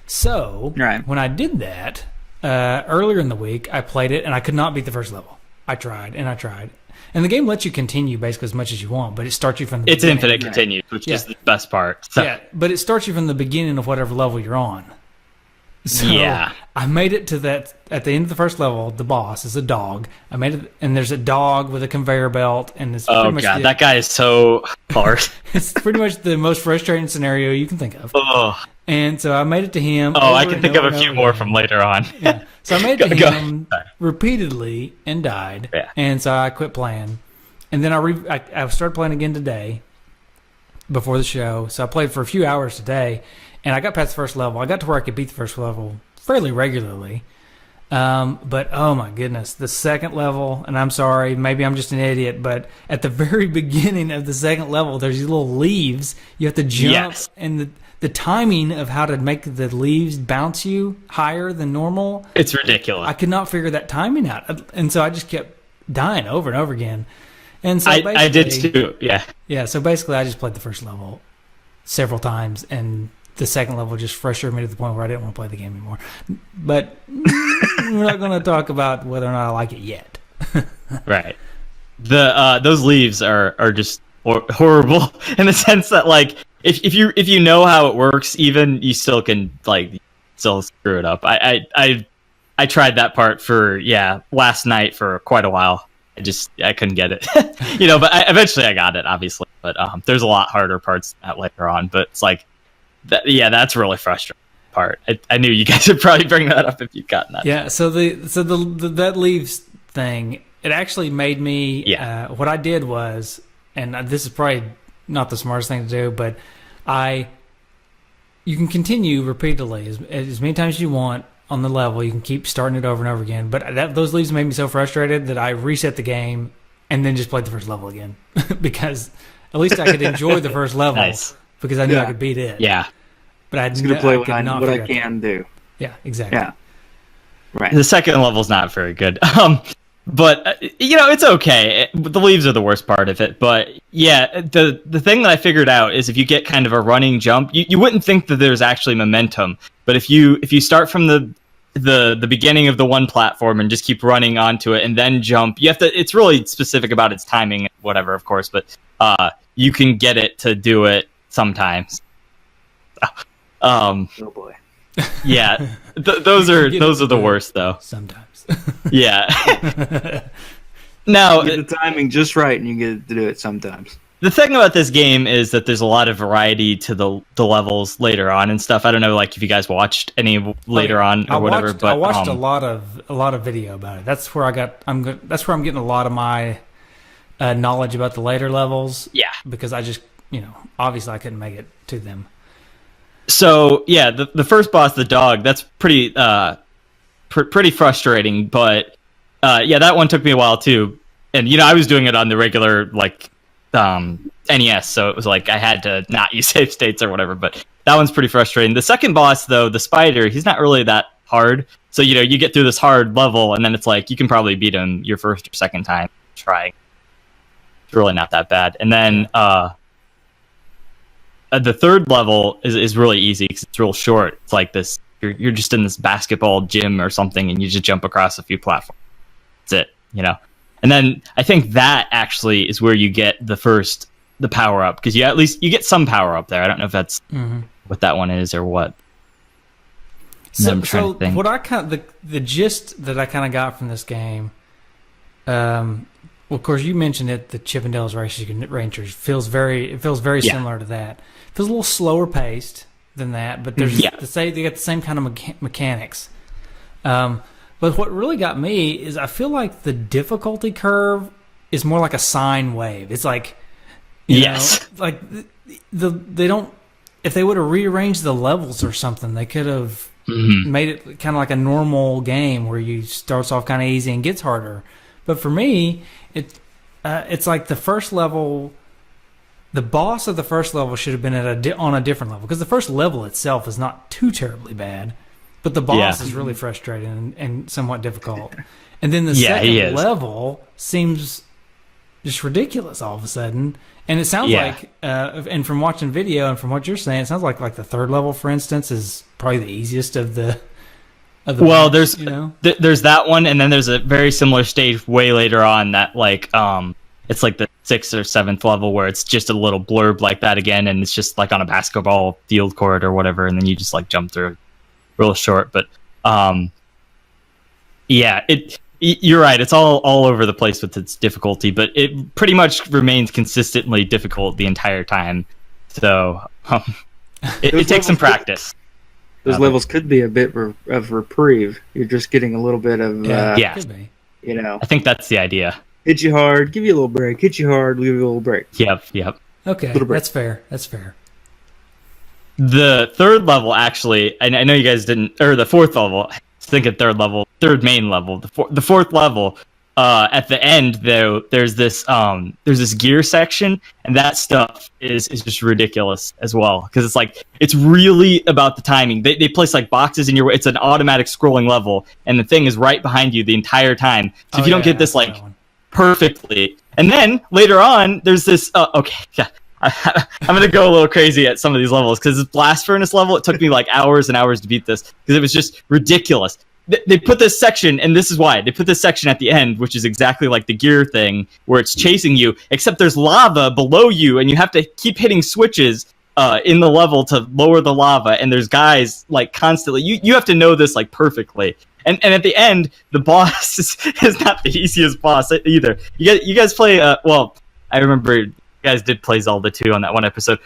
So when I did that earlier in the week, I played it and I could not beat the first level. I tried. And the game lets you continue basically as much as you want, but it starts you from the beginning. It's infinite continues, which is the best part. So. Yeah, but it starts you from the beginning of whatever level you're on. So I made it to that at the end of the first level. The boss is a dog. I made it, and there's a dog with a conveyor belt, and it's pretty much that guy is so hard. It's pretty much the most frustrating scenario you can think of. And so I made it to him. I can think of a few more from later on. So I made it to him repeatedly and died. And so I quit playing, and then I started playing again today before the show. So I played for a few hours today. And I got past the first level. I got to where I could beat the first level fairly regularly. But, oh my goodness, the second level, and I'm sorry, maybe I'm just an idiot, but at the very beginning of the second level, there's these little leaves. You have to jump, and the timing of how to make the leaves bounce you higher than normal. It's ridiculous. I could not figure that timing out. And so I just kept dying over and over again. And so I did too, Yeah, so basically I just played the first level several times, and the second level just frustrated me to the point where I didn't want to play the game anymore. But we're not going to talk about whether or not I like it yet. Right. Those leaves are just horrible in the sense that like if you know how it works, even you still can like still screw it up. I tried that part for last night for quite a while. I couldn't get it, but eventually I got it, obviously. But there's a lot harder parts than that later on. But it's like. That's really frustrating part. I knew you guys would probably bring that up if you'd gotten that. Yeah, so that leaves thing, it actually made me. What I did was, and this is probably not the smartest thing to do, but you can continue repeatedly as many times as you want on the level. You can keep starting it over and over again. But those leaves made me so frustrated that I reset the game and then just played the first level again because at least I could enjoy the first level because I knew I could beat it. Yeah. But I going to play what I can do. Yeah, exactly. Yeah. Right. The second level's not very good. But it's okay. The leaves are the worst part of it. But yeah, the thing that I figured out is if you get kind of a running jump, you wouldn't think that there's actually momentum. But if you start from the beginning of the one platform and just keep running onto it and then jump, you have to. It's really specific about its timing, and whatever, of course. But you can get it to do it sometimes. Oh boy. Yeah, those are the worst though. Sometimes. Yeah. Now, you get the timing just right, and you get to do it sometimes. The thing about this game is that there's a lot of variety to the levels later on and stuff. I don't know, like if you guys watched any later on or whatever. But I watched a lot of video about it. That's where I'm getting a lot of my knowledge about the later levels. Yeah, because I just obviously I couldn't make it to them. So yeah, the first boss, the dog, that's pretty frustrating. But yeah, that one took me a while too. And I was doing it on the regular NES, so it was like I had to not use save states or whatever. But that one's pretty frustrating. The second boss though, the spider, he's not really that hard. So you get through this hard level, and then it's like you can probably beat him your first or second time trying. It's really not that bad. And then the third level is really easy because it's real short. It's like this. You're just in this basketball gym or something, and you just jump across a few platforms. That's it, And then I think that actually is where you get the power up, because you get some power up there. I don't know if that's what that one is or what. So what I the gist that I kind of got from this game, well, of course you mentioned it. The Chippendales Rangers feels very similar to that. It feels a little slower paced than that, but there's they got the same kind of mechanics. But what really got me is I feel like the difficulty curve is more like a sine wave. It's like, like they don't. If they would have rearranged the levels or something, they could have made it kind of like a normal game where you starts off kind of easy and gets harder. But for me, it's like the first level. The boss of the first level should have been on a different level, because the first level itself is not too terribly bad, but the boss is really frustrating and somewhat difficult. And then the second level seems just ridiculous all of a sudden. And it sounds like, and from watching video and from what you're saying, it sounds like the third level, for instance, is probably the easiest of the. Well, there's that one, and then there's a very similar stage way later on that it's like the 6th or 7th level where it's just a little blurb like that again, and it's just like on a basketball field court or whatever, and then you just like jump through real short. But you're right, it's all over the place with its difficulty, but it pretty much remains consistently difficult the entire time. So it takes some practice. Those levels could be a bit of reprieve. You're just getting a little bit of could be. I think that's the idea. Hit you hard, give you a little break. Hit you hard, give you a little break. Yep. Okay, that's fair. The third level, actually, I know you guys didn't, or the fourth level. I think at third main level. The fourth level. At the end, though, there's this gear section, and that stuff is just ridiculous as well, because it's really about the timing. They place like boxes in your way. It's an automatic scrolling level, and the thing is right behind you the entire time. So if you don't get this perfectly, and then later on, there's this. I'm gonna go a little crazy at some of these levels, because this blast furnace level, it took me like hours and hours to beat this, because it was just ridiculous. They put this section, and this is why they put this section at the end, which is exactly like the gear thing, where it's chasing you, except there's lava below you, and you have to keep hitting switches in the level to lower the lava, and there's guys like constantly. You have to know this like perfectly. And at the end, the boss is not the easiest boss either. You guys play. I remember you guys did play Zelda 2 on that one episode.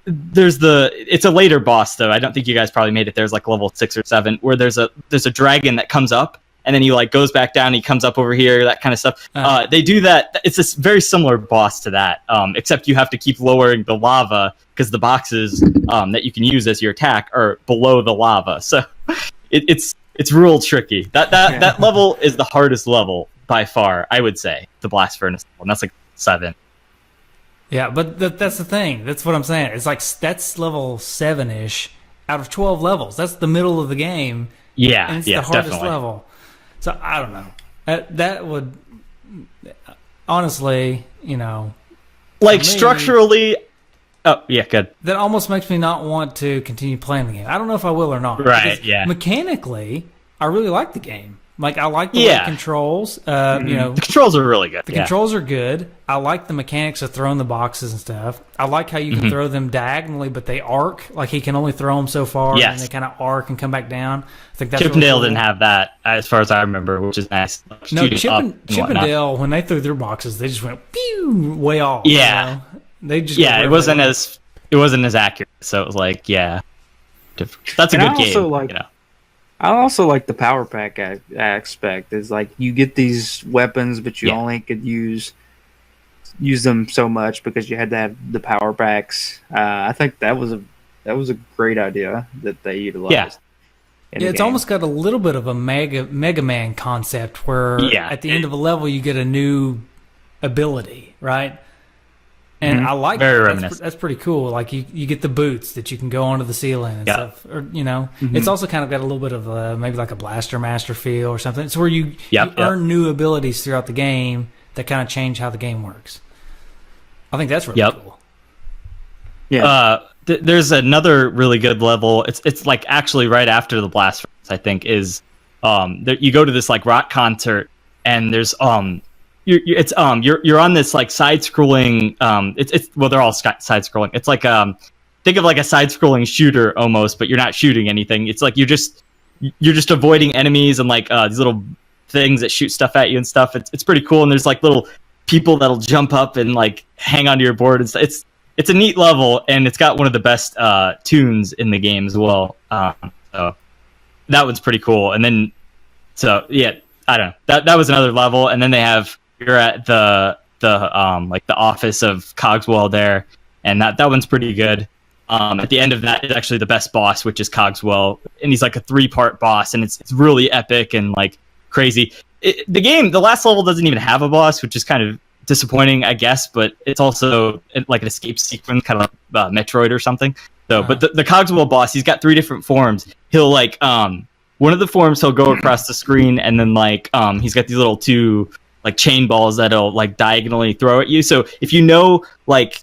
It's a later boss though. I don't think you guys probably made it. There's like level 6 or 7 where there's a dragon that comes up, and then he like goes back down, he comes up over here, that kind of stuff. They do that. It's a very similar boss to that, except you have to keep lowering the lava because the boxes that you can use as your attack are below the lava. So it's real tricky. That level is the hardest level by far, I would say, the blast furnace level, and that's like 7. Yeah, but that's the thing. That's what I'm saying. It's like that's level 7-ish out of 12 levels. That's the middle of the game. Yeah, and it's the hardest definitely. level. So I don't know. That would honestly, like structurally. Oh yeah, good. That almost makes me not want to continue playing the game. I don't know if I will or not. Right. Yeah. Mechanically, I really like the game. Like I like the way it controls. The controls are really good. The controls are good. I like the mechanics of throwing the boxes and stuff. I like how you can throw them diagonally, but they arc. Like he can only throw them so far, and they kind of arc and come back down. I think that's Chip and Dale really cool. didn't have that, as far as I remember, which is nice. No, Chip and Dale, when they threw their boxes, they just went pew way off. Yeah, they just it wasn't as accurate. So it was like that's a good game. I also like the power pack aspect. Is like you get these weapons, but you only could use them so much because you had to have the power packs. I think that was a great idea that they utilized. Yeah, it's almost got a little bit of a Mega Man concept where at the end of a level you get a new ability, right? And I like that. That's pretty cool. Like you get the boots that you can go onto the ceiling and stuff. Or it's also kind of got a little bit of maybe like a Blaster Master feel or something. It's where you earn new abilities throughout the game that kind of change how the game works. I think that's really cool. Yeah. There's another really good level. It's like actually right after the blast furnace, I think, is you go to this like rock concert and there's you're on this like side-scrolling. They're all side-scrolling. It's like think of like a side-scrolling shooter almost, but you're not shooting anything. It's like you're just avoiding enemies and like these little things that shoot stuff at you and stuff. It's pretty cool. And there's like little people that'll jump up and like hang onto your board and stuff. It's a neat level, and it's got one of the best tunes in the game as well. So that one's pretty cool. And then I don't know. That was another level, and then you're at the like the office of Cogswell there, and that one's pretty good. At the end of that is actually the best boss, which is Cogswell, and he's like a 3-part boss, and it's really epic and like crazy. The last level doesn't even have a boss, which is kind of disappointing, I guess, but it's also like an escape sequence, kind of like Metroid or something. So, but the Cogswell boss, he's got 3 different forms. He'll like one of the forms he'll go across the screen, and then like he's got these little 2 like chain balls that'll like diagonally throw at you. So if like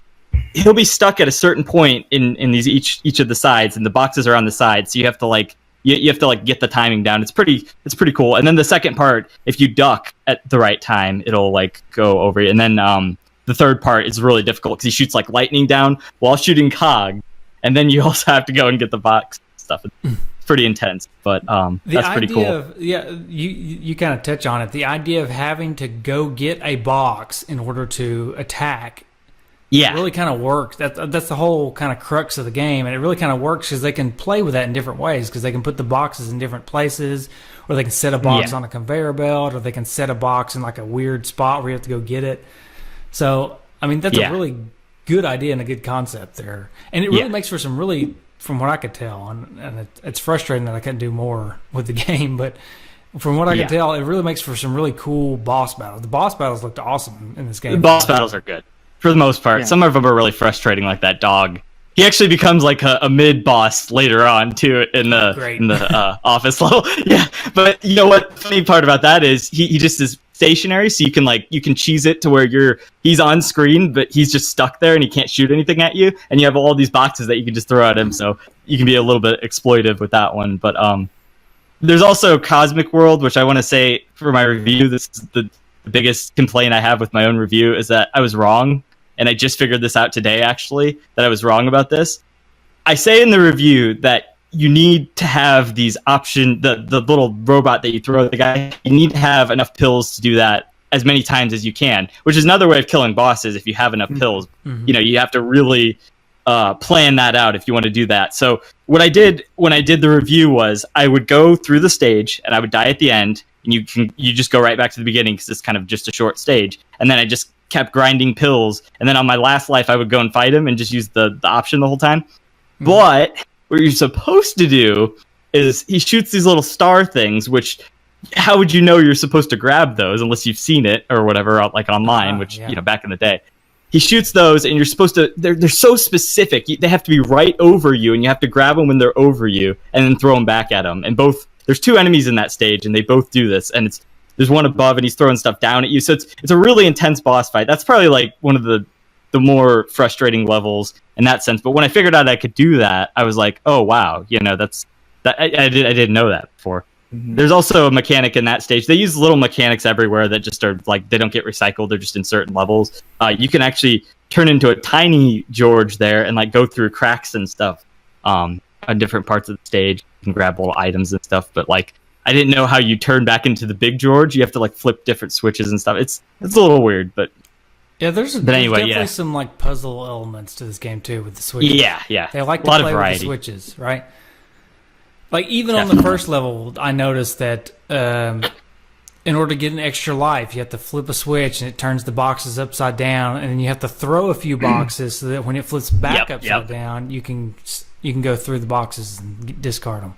he'll be stuck at a certain point in these each of the sides, and the boxes are on the sides, so you have to like you have to like get the timing down. It's pretty cool. And then the second part, if you duck at the right time, it'll like go over you. And then the third part is really difficult because he shoots like lightning down while shooting Cog, and then you also have to go and get the box stuff. It's pretty intense, but that's pretty cool. You kind of touch on it. The idea of having to go get a box in order to attack. It really kind of works. That's the whole kind of crux of the game, and it really kind of works because they can play with that in different ways. Because they can put the boxes in different places, or they can set a box on a conveyor belt, or they can set a box in like a weird spot where you have to go get it. So, I mean, that's a really good idea and a good concept there, and it really makes for some really, from what I could tell, and it's frustrating that I couldn't do more with the game, but from what I can tell, it really makes for some really cool boss battles. The boss battles looked awesome in this game. The boss battles are good. For the most part. Some of them are really frustrating, like that dog. He actually becomes like a mid boss later on too in the office level. Yeah, but you know what? The funny part about that is he just is stationary, so you can cheese it to where he's on screen, but he's just stuck there and he can't shoot anything at you. And you have all these boxes that you can just throw at him, so you can be a little bit exploitive with that one. But there's also Cosmic World, which I want to say for my review, this is the biggest complaint I have with my own review is that I was wrong. And I just figured this out today, actually, that I was wrong about this. I say in the review that you need to have these the little robot that you throw at the guy, you need to have enough pills to do that as many times as you can, which is another way of killing bosses if you have enough pills. You know, you have to really plan that out if you want to do that. So what I did when I did the review was I would go through the stage and I would die at the end, and you just go right back to the beginning because it's kind of just a short stage, and then I just kept grinding pills, and then on my last life I would go and fight him and just use the option the whole time. But what you're supposed to do is he shoots these little star things, which how would you know you're supposed to grab those unless you've seen it or whatever, like online, which back in the day. He shoots those, and you're supposed to. They're so specific. They have to be right over you, and you have to grab them when they're over you, and then throw them back at them. And there's two enemies in that stage, and they both do this. And there's one above, and he's throwing stuff down at you. So it's a really intense boss fight. That's probably like one of the more frustrating levels in that sense. But when I figured out I could do that, I was like, oh wow, I didn't know that before. Mm-hmm. There's also a mechanic in that stage. They use little mechanics everywhere that just are like, they don't get recycled. They're just in certain levels. You can actually turn into a tiny George there and like go through cracks and stuff on different parts of the stage. You can grab little items and stuff. But like, I didn't know how you turn back into the big George. You have to like flip different switches and stuff. It's a little weird, but there's definitely some like puzzle elements to this game too with the switches. Yeah. They like to play with the switches, right? Like, even on the first level, I noticed that in order to get an extra life, you have to flip a switch, and it turns the boxes upside down, and then you have to throw a few boxes so that when it flips back upside down, you can go through the boxes and discard them.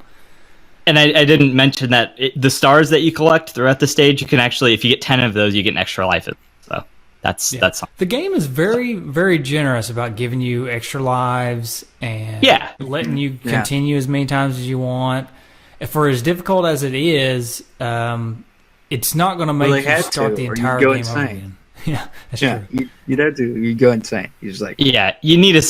And I didn't mention that the stars that you collect throughout the stage, you can actually, if you get 10 of those, you get an extra life. So that's the game is very, very generous about giving you extra lives and letting you continue as many times as you want. For as difficult as it is, it's not going to make you start the entire game over again. Yeah, that's true. You'd have to. You go insane. You're just like, you need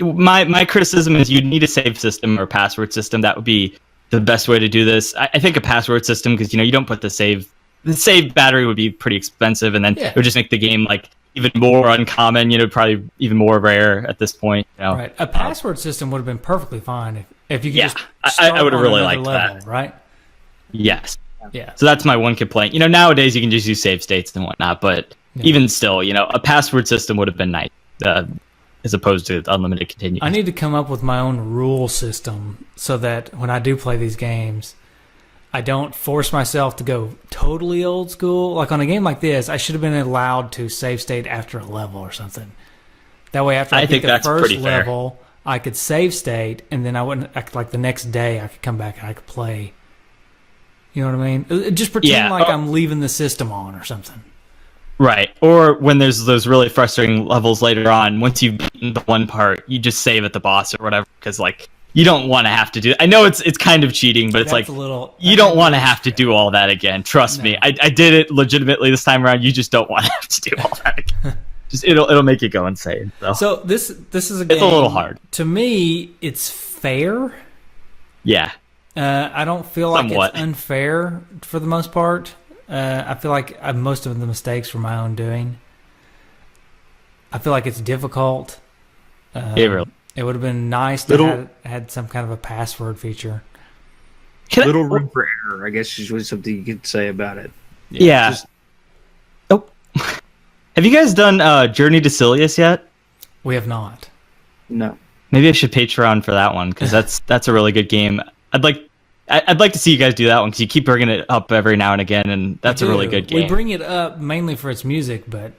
my criticism is you need a save system or a password system. That would be the best way to do this. I think a password system, because you don't put the save battery would be pretty expensive, and then it would just make the game like even more uncommon, probably even more rare at this point. Right. A password system would have been perfectly fine if you could just I would have really liked level, that. Right? Yes. Yeah. So that's my one complaint. Nowadays you can just use save states and whatnot, but even still, a password system would have been nice, as opposed to unlimited continues. I need to come up with my own rule system so that when I do play these games, I don't force myself to go totally old school. Like on a game like this, I should have been allowed to save state after a level or something. That way, after I beat the first level, I could save state, and then I wouldn't, like the next day, I could come back and I could play. You know what I mean? Just pretend like I'm leaving the system on or something. Right. Or when there's those really frustrating levels later on, once you've beaten the one part, you just save at the boss or whatever, because like, you don't want to have to do. I know it's kind of cheating, but it's like you don't want to have to do all that again. Trust me, I did it legitimately this time around. You just don't want to have to do all that again. Just it'll make you go insane. So this is a game. It's a little hard. To me, it's fair. Yeah. I don't feel like it's unfair for the most part. I feel like most of the mistakes were my own doing. I feel like it's difficult. It would have been nice to have had some kind of a password feature. Little room for error, I guess, is something you could say about it. Yeah. Have you guys done Journey to Silius yet? We have not. No. Maybe I should Patreon for that one, because that's a really good game. I'd like to see you guys do that one, because you keep bringing it up every now and again, and that's a really good game. We bring it up mainly for its music, but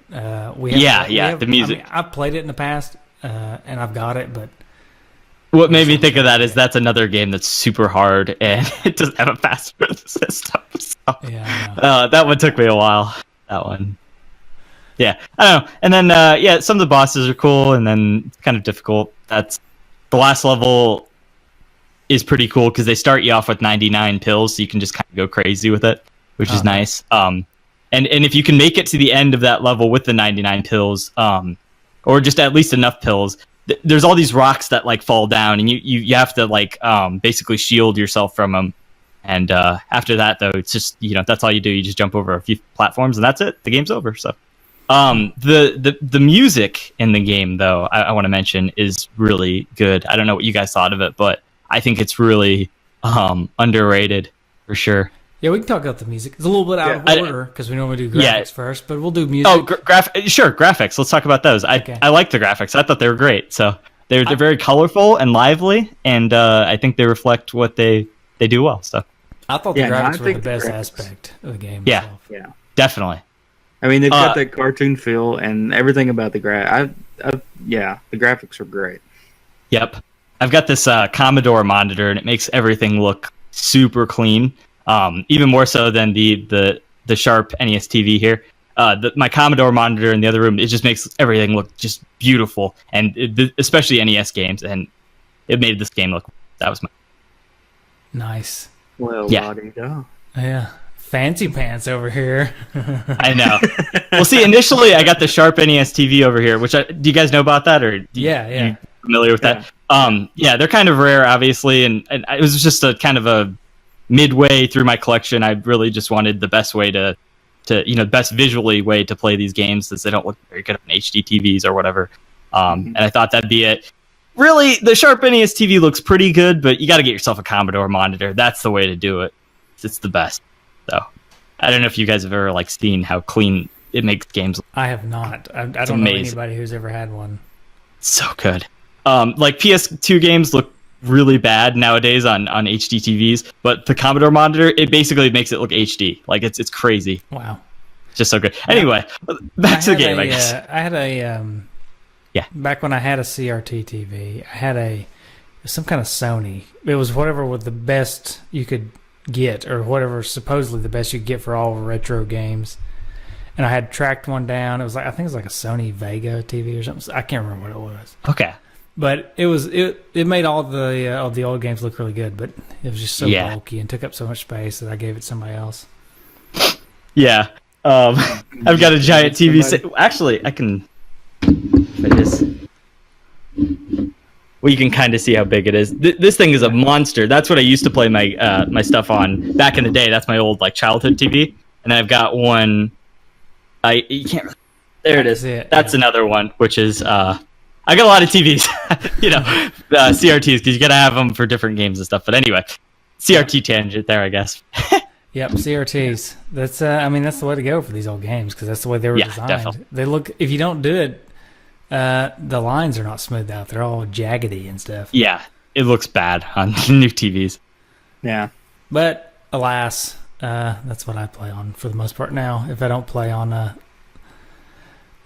we have the music. I've played it in the past. And I've got it, but what made me think of that is that's another game that's super hard and it doesn't have a password system. So. That one took me a while. That one. Yeah, I don't know. And then some of the bosses are cool, and then it's kind of difficult. That's the last level is pretty cool because they start you off with 99 pills, so you can just kind of go crazy with it, which is nice. And if you can make it to the end of that level with the 99 pills, or just at least enough pills, there's all these rocks that like fall down, and you have to like basically shield yourself from them. And after that, though, it's just that's all you do. You just jump over a few platforms, and that's it. The game's over. So the music in the game, though, I want to mention is really good. I don't know what you guys thought of it, but I think it's really underrated for sure. Yeah, we can talk about the music. It's a little bit out of order because we normally do graphics first, but we'll do music. Oh, sure, graphics. Let's talk about those. I like the graphics. I thought they were great. So They're very colorful and lively, and I think they reflect what they do well. So I thought the graphics were the best aspect of the game. Yeah, itself. Yeah, definitely. I mean, they've got that cartoon feel and everything about the yeah, the graphics are great. Yep. I've got this Commodore monitor, and it makes everything look super clean, even more so than the Sharp NES TV here. My Commodore monitor in the other room, it just makes everything look just beautiful, and especially NES games, and it made this game look. That was my nice. Well, yeah. Yeah. Fancy pants over here. I know. Well, see, initially I got the Sharp NES TV over here, which do you guys know about that, or you familiar with that? Yeah, they're kind of rare, obviously, and it was just a kind of a midway through my collection. I really just wanted the best way to best visually way to play these games, since they don't look very good on HD TVs or whatever. And I thought that'd be it. Really, the Sharp NES TV looks pretty good, but you got to get yourself a Commodore monitor. That's the way to do it. It's the best. So, I don't know if you guys have ever seen how clean it makes games. I have not. I don't know anybody who's ever had one. So good. PS2 games look really bad nowadays on HD TVs, but the Commodore monitor, it basically makes it look HD. It's crazy. Wow. Just so good. Anyway, back to the game, I guess. I had back when I had a CRT TV, I had some kind of Sony. It was whatever was the best you could get, or whatever supposedly the best you could get for all retro games. And I had tracked one down. It was I think it was a Sony Vega TV or something. I can't remember what it was. Okay. But it made all the old games look really good, but it was just so bulky and took up so much space that I gave it to somebody else. Yeah. I've got a giant TV. Actually, I can. Well, you can kind of see how big it is. This thing is a monster. That's what I used to play my stuff on back in the day. That's my old childhood TV. And then I've got one. You can't. There it is. That's another one, which is. I got a lot of TVs, CRTs, because you got to have them for different games and stuff. But anyway, CRT tangent there, I guess. Yep, CRTs. That's that's the way to go for these old games, because that's the way they were designed. Definitely. They look. If you don't do it, the lines are not smoothed out. They're all jaggedy and stuff. Yeah, it looks bad on new TVs. Yeah, but alas, that's what I play on for the most part now. If I don't play on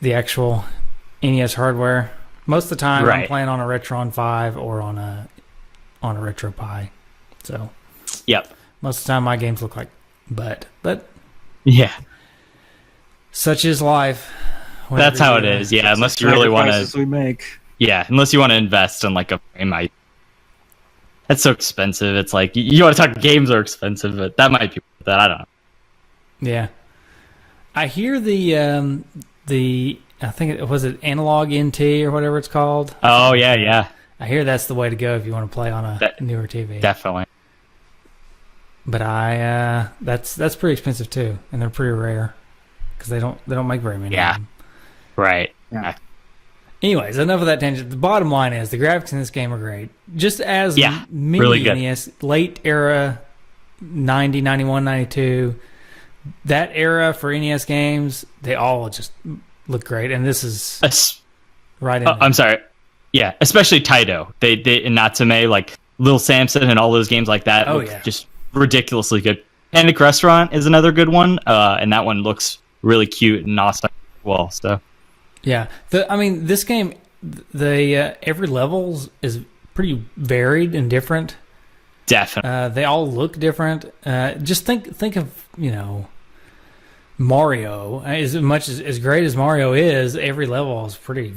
the actual NES hardware. Most of the time, I'm playing on a Retron 5 or on a RetroPie. So, yep. Most of the time, my games look like butt. But yeah, such is life. That's how it is. Yeah, unless you really want to. We make. Yeah, unless you want to invest in a frame. That's so expensive. It's you want to talk games are expensive, but that might be worth that. I don't know. Yeah, I hear the. I think it was Analog NT or whatever it's called. Oh yeah. I hear that's the way to go if you want to play on a newer TV. Definitely. But that's pretty expensive too, and they're pretty rare because they don't make very many. Yeah. Of them. Right. Yeah. Anyways, enough of that tangent. The bottom line is the graphics in this game are great. Just as mini really good. NES, late era, 90, 91, 92, that era for NES games, they all just look great, and this is right in there. I'm sorry. Yeah, especially Taito. They in Natsume, Little Samson and all those games like that look just ridiculously good. Panic Restaurant is another good one, and that one looks really cute and awesome as well. So yeah, this game, every level is pretty varied and different. Definitely. They all look different. Just think of Mario. As much as great as Mario is, every level is pretty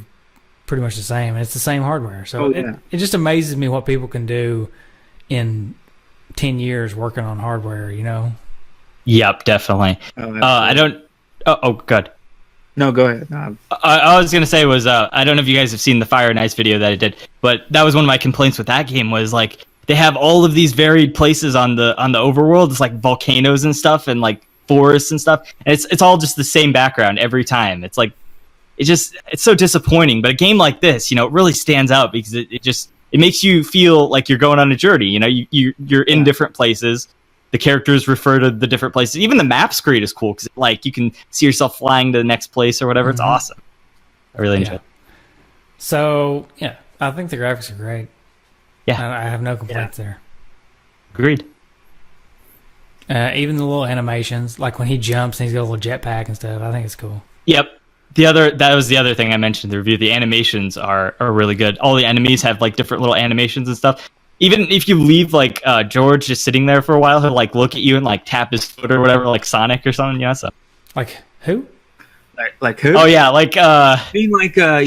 much the same, and it's the same hardware. So it just amazes me what people can do in 10 years working on hardware. Yep, definitely. I don't. Oh, good. No, go ahead. I was gonna say was I don't know if you guys have seen the Fire and Ice video that I did, but that was one of my complaints with that game was they have all of these varied places on the overworld. It's volcanoes and stuff, and forests and stuff, and it's all just the same background every time. It's it's so disappointing. But a game like this, it really stands out because it makes you feel like you're going on a journey. You're in different places. The characters refer to the different places. Even the map screen is cool because you can see yourself flying to the next place or whatever. Mm-hmm. It's awesome. I really enjoy it. So I think the graphics are great. Yeah. I have no complaints there. Agreed. Even the little animations, like when he jumps and he's got a little jetpack and stuff, I think it's cool. Yep. That was the other thing I mentioned in the review. The animations are really good. All the enemies have like different little animations and stuff. Even if you leave like George just sitting there for a while, he'll like look at you and like tap his foot or whatever, like Sonic or something. Yeah. So. Like who? Like who? Oh yeah, like You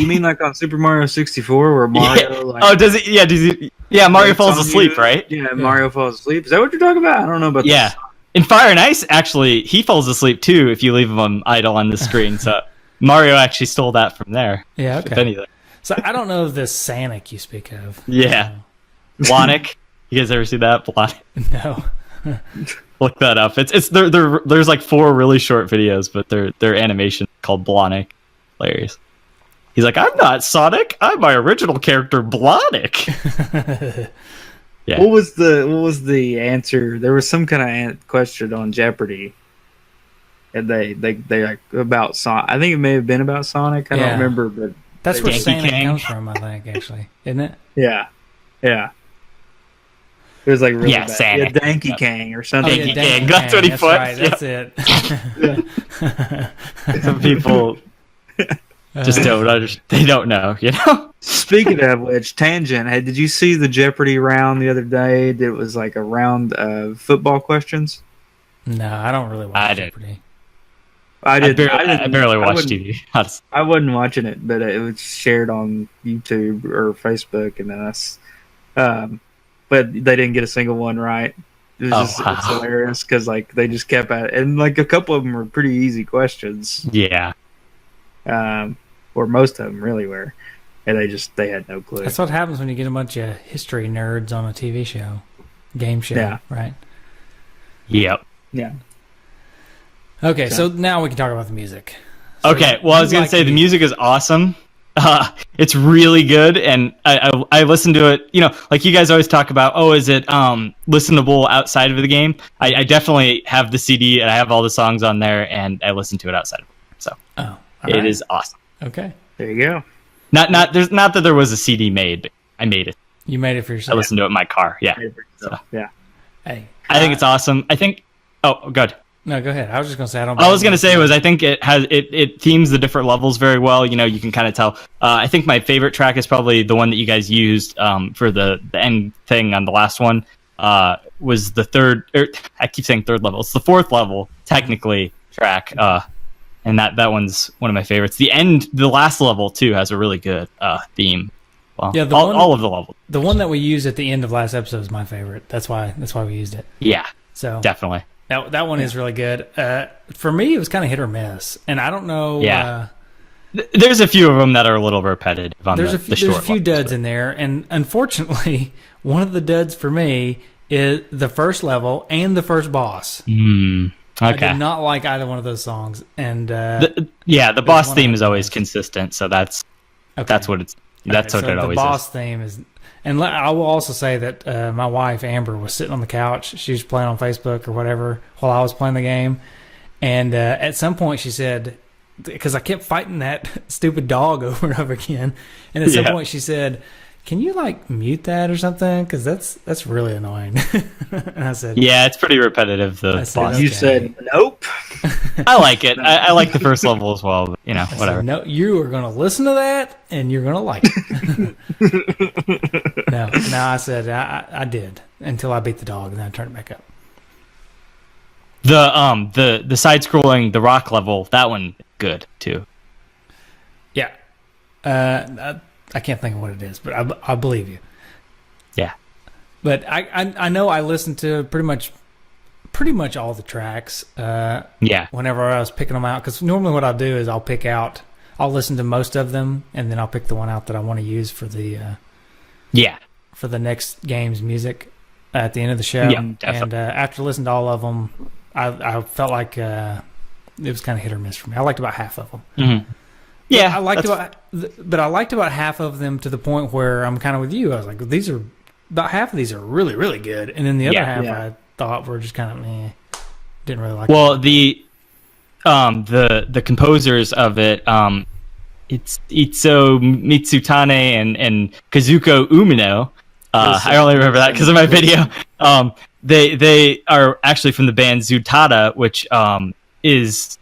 mean like on Super Mario 64 where Mario? Yeah. Like, Oh, does it? Yeah. Does he? Yeah. Mario falls asleep, right? Yeah, Mario falls asleep. Is that what you're talking about? I don't know about Yeah. this. In Fire and Ice, actually, he falls asleep too if you leave him idle on the screen. So Mario actually stole that from there. Yeah, okay. If anything. So I don't know this Sonic you speak of. Yeah. Blonic. You guys ever see that? Blonic. No. Look that up. It's there's like 4 really short videos, but they're animation called Blonic. Hilarious. He's like, I'm not Sonic. I'm my original character, Blonic. Yeah. What was the answer? There was some kind of question on Jeopardy, and they like about Sonic. I think it may have been about Sonic. I don't remember, but that's where Yankee Sonic King. comes from, I think, actually, isn't it? yeah. It was like really bad. Sonic. Yeah, Danky Kang or something. Yankee King. That's what he That's puts. right, that's it. Some people just don't understand. They don't know, you know? Speaking of which, tangent. Hey, did you see the Jeopardy round the other day? It was like a round of football questions. No, I don't really watch Jeopardy. I barely watch TV. I wasn't watching it, but it was shared on YouTube or Facebook, and that's. But they didn't get a single one right. It was it's hilarious because like they just kept at it, and like a couple of them were pretty easy questions. Yeah. Or most of them really were, and they had no clue. That's what happens when you get a bunch of history nerds on a TV show, game show, right? Yep. Yeah. Okay, so now we can talk about the music. So okay, well, I was going to say the music is awesome. It's really good, and I listened to it, you know, like you guys always talk about, is it listenable outside of the game? I definitely have the CD, and I have all the songs on there, and I listen to it outside of it. So it is awesome. Okay. There you go. Not that there was a CD made, but I made it. You made it for yourself? I listened to it in my car, yeah. So, yeah. Hey. I think it's awesome. I think... Oh, good. No, go ahead. I was just going to say I think it themes the different levels very well. You know, you can kind of tell. I think my favorite track is probably the one that you guys used for the end thing on the last one. Was the third? I keep saying third level. It's the 4th level technically track, and that one's one of my favorites. The last level too has a really good theme. Well, yeah, all of the levels. The one that we used at the end of last episode is my favorite. That's why we used it. Yeah. So definitely. That one is really good. For me, it was kind of hit or miss, and I don't know. Yeah. There's a few of them that are a little repetitive. There's a few duds in there, and unfortunately, one of the duds for me is the first level and the first boss. Okay. I did not like either one of those songs, and the boss theme is always consistent, so that's what it's. That's what it always is. The boss theme is. And I will also say that my wife, Amber, was sitting on the couch. She was playing on Facebook or whatever while I was playing the game. And at some point she said, because I kept fighting that stupid dog over and over again. And at some point she said, can you like mute that or something? Because that's really annoying. And I said, yeah, it's pretty repetitive. You said nope. I like it. I like the first level as well. But, you know, whatever. Said, no, you are going to listen to that and you're going to like it. No, I said I did until I beat the dog and then I turned it back up. The side scrolling the rock level, that one good too. Yeah. I can't think of what it is, but I believe you. Yeah. But I know I listened to pretty much all the tracks. Whenever I was picking them out, because normally what I'll do is I'll listen to most of them, and then I'll pick the one out that I want to use for the for the next game's music at the end of the show. Yeah, definitely. And after listening to all of them, I felt like it was kind of hit or miss for me. I liked about half of them. Mm-hmm. Yeah, I liked about half of them to the point where I'm kind of with you. I was like, about half of these are really, really good, and then the other half I thought were just kind of didn't really like. Well, the composers of it, it's Itso Mitsutane and Kazuko Umino. I only remember that because of my video. They are actually from the band Zutada, which is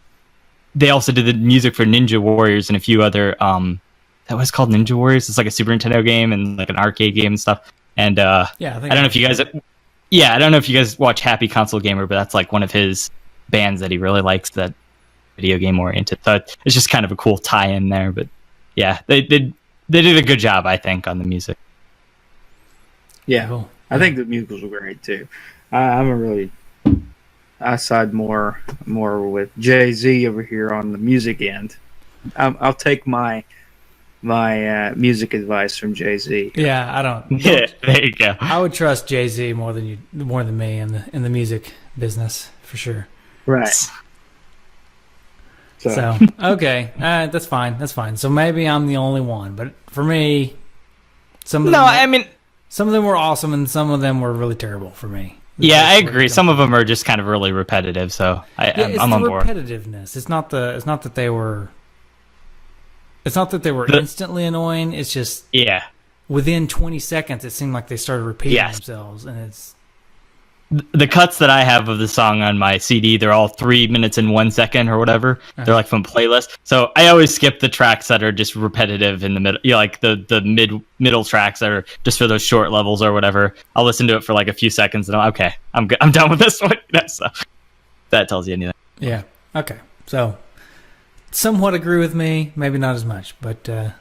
they also did the music for Ninja Warriors and a few other that was called Ninja Warriors. It's like a Super Nintendo game and like an arcade game and stuff. And I don't know if you guys I don't know if you guys watch Happy Console Gamer, but that's like one of his bands that he really likes, that video game oriented. So it's just kind of a cool tie-in there. But yeah, they did a good job, I think, on the music. Yeah, cool. I think the musicals were great too. I side more with Jay-Z over here on the music end. I'll take my music advice from Jay-Z. Yeah, I don't. Yeah, there you go. I would trust Jay-Z more than me in the music business for sure. Right. So okay, that's fine. That's fine. So maybe I'm the only one, but for me, some of them were awesome, and some of them were really terrible for me. Yeah, I agree. Some of them are just kind of really repetitive, so I'm on board. Repetitiveness. It's not that they were instantly annoying. It's just within 20 seconds, it seemed like they started repeating themselves, and it's the cuts that I have of the song on my CD. They're all 3 minutes and 1 second or whatever. They're like from playlist. So I always skip the tracks that are just repetitive in the middle. Like the middle tracks that are just for those short levels or whatever. I'll listen to it for like a few seconds and I'm okay. I'm good. I'm done with this one. So that tells you anything. Yeah. Okay. So somewhat agree with me. Maybe not as much, but I